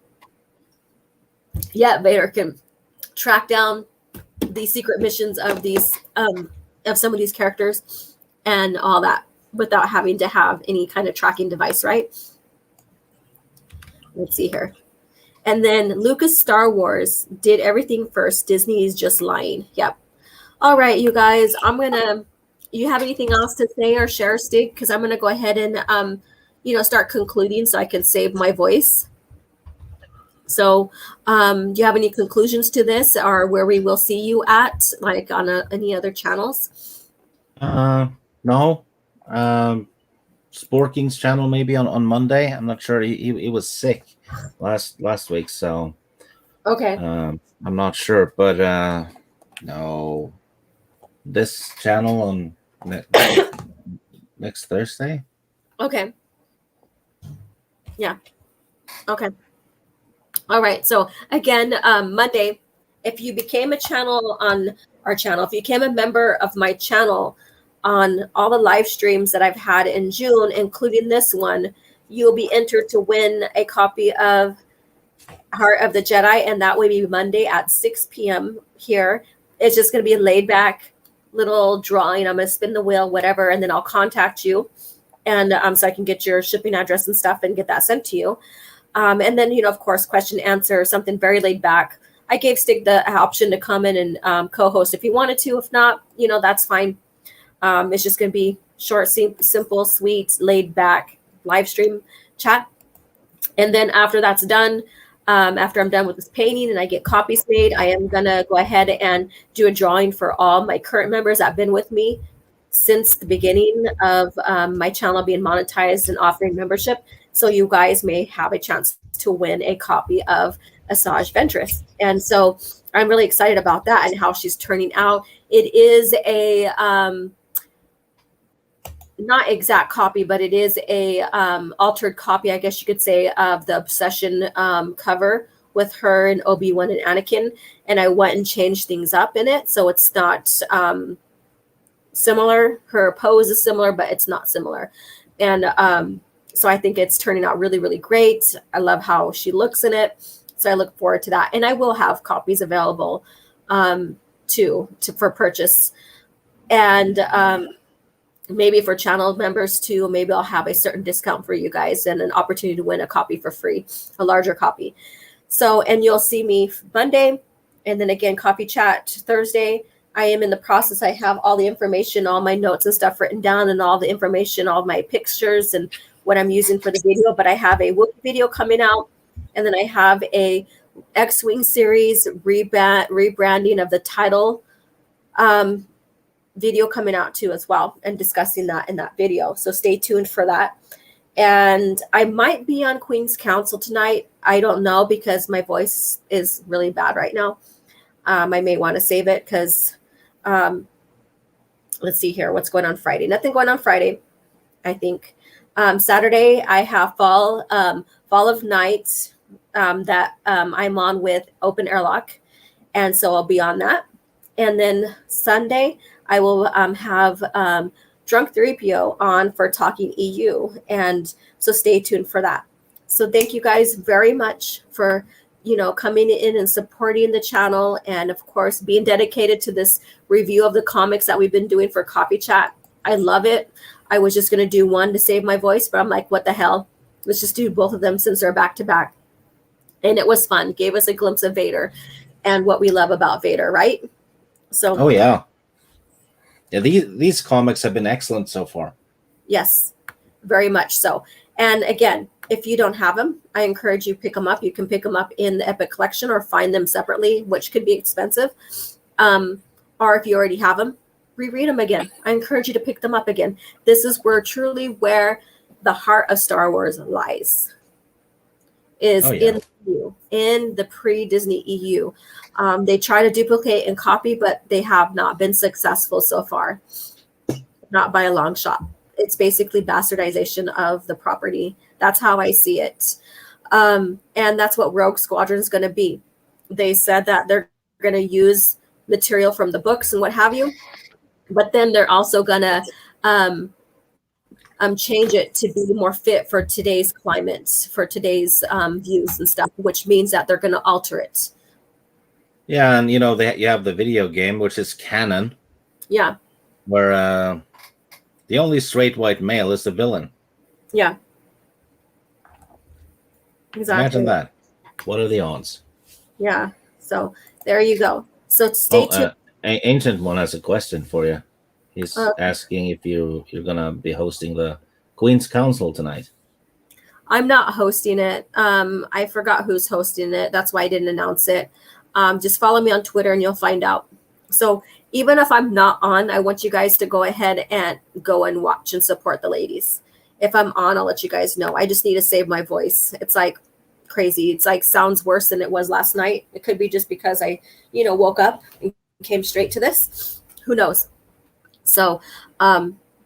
Yeah, Vader can track down the secret missions of these of some of these characters and all that without having to have any kind of tracking device, right? Let's see here. And then Lucas Star Wars did everything first. Disney is just lying. Yep. All right, you guys. You have anything else to say or share, Stig? Because I'm gonna go ahead and start concluding so I can save my voice. So do you have any conclusions to this, or where we will see you at, like on any other channels? No. Sporking's channel maybe on Monday. I'm not sure. He was sick last week, so Okay. I'm not sure. But no, this channel on next Thursday. Okay. Yeah. Okay. All right. So again, Monday, if you became a channel on our channel, if you became a member of my channel on all the live streams that I've had in June, including this one, you'll be entered to win a copy of Heart of the Jedi, and that will be Monday at 6 p.m. here. It's just going to be a laid back little drawing. I'm going to spin the wheel, whatever, and then I'll contact you, and so I can get your shipping address and stuff and get that sent to you. And then, of course, question, answer, something very laid back. I gave Stig the option to come in and co-host if he wanted to. If not, that's fine. It's just going to be short, simple, sweet, laid back live stream chat. And then after that's done, after I'm done with this painting and I get copies made, I am going to go ahead and do a drawing for all my current members that have been with me since the beginning of my channel being monetized and offering membership. So you guys may have a chance to win a copy of Asajj Ventress. And so I'm really excited about that and how she's turning out. It is a not exact copy, but it is a altered copy, I guess you could say, of the Obsession cover with her and Obi-Wan and Anakin. And I went and changed things up in it. So it's not similar. Her pose is similar, but it's not similar. And so I think it's turning out really, really great. I love how she looks in it. So I look forward to that. And I will have copies available for purchase. And maybe for channel members too, maybe I'll have a certain discount for you guys and an opportunity to win a copy for free, a larger copy. So, and you'll see me Monday, and then again, coffee chat Thursday. I am in the process. I have all the information, all my notes and stuff written down, and all the information, all my pictures and what I'm using for the video. But I have a Wookiee video coming out, and then I have a X-Wing series rebranding of the title video coming out too as well, and discussing that in that video. So stay tuned for that. And I might be on Queen's Council tonight. I don't know, because my voice is really bad right now. I may want to save it because let's see here. What's going on Friday? Nothing going on Friday, I think. Saturday, I have Fall of Night that I'm on with Open Airlock. And so I'll be on that. And then Sunday, I will have Drunk 3PO on for Talking EU. And so stay tuned for that. So thank you guys very much for, coming in and supporting the channel. And of course, being dedicated to this review of the comics that we've been doing for Coffee Chat. I love it. I was just going to do one to save my voice, but I'm like, what the hell? Let's just do both of them since they're back to back. And it was fun. Gave us a glimpse of Vader. and what we love about Vader, right? So, Oh yeah, yeah. These comics have been excellent so far. yes, very much so. And again, if you don't have them, I encourage you pick them up. You can pick them up in the Epic Collection or find them separately, which could be expensive. Or if you already have them, reread them again. I encourage you to pick them up again. This is where the heart of Star Wars lies. Is in the pre-Disney EU. They try to duplicate and copy, but they have not been successful so far. Not by a long shot. It's basically bastardization of the property. That's how I see it. And that's what Rogue Squadron is going to be. They said that they're going to use material from the books and what have you, but then they're also going to change it to be more fit for today's climate, for today's views and stuff, which means that they're going to alter it. Yeah, and you have the video game, which is canon. Yeah. Where the only straight white male is the villain. Yeah. Exactly. Imagine that. What are the odds? Yeah. So there you go. So stay tuned. Ancient One has a question for you. He's asking if you're gonna be hosting the Queen's Council tonight. I'm not hosting it. I forgot who's hosting it. That's why I didn't announce it. Just follow me on Twitter and you'll find out. So even if I'm not on, I want you guys to go ahead and go and watch and support the ladies. If I'm on, I'll let you guys know. I just need to save my voice. It's like crazy. It's like sounds worse than it was last night. It could be just because I, woke up and came straight to this. Who knows? So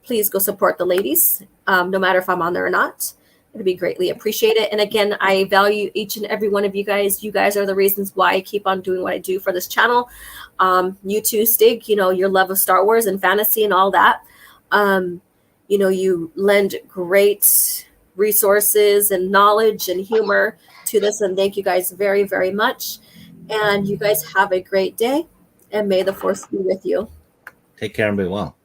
please go support the ladies, no matter if I'm on there or not. It'd be greatly appreciated. And again, I value each and every one of you guys. You guys are the reasons why I keep on doing what I do for this channel. You too, Stig, your love of Star Wars and fantasy and all that. You lend great resources and knowledge and humor to this. And thank you guys very, very much. And you guys have a great day. And may the Force be with you. Take care and be well.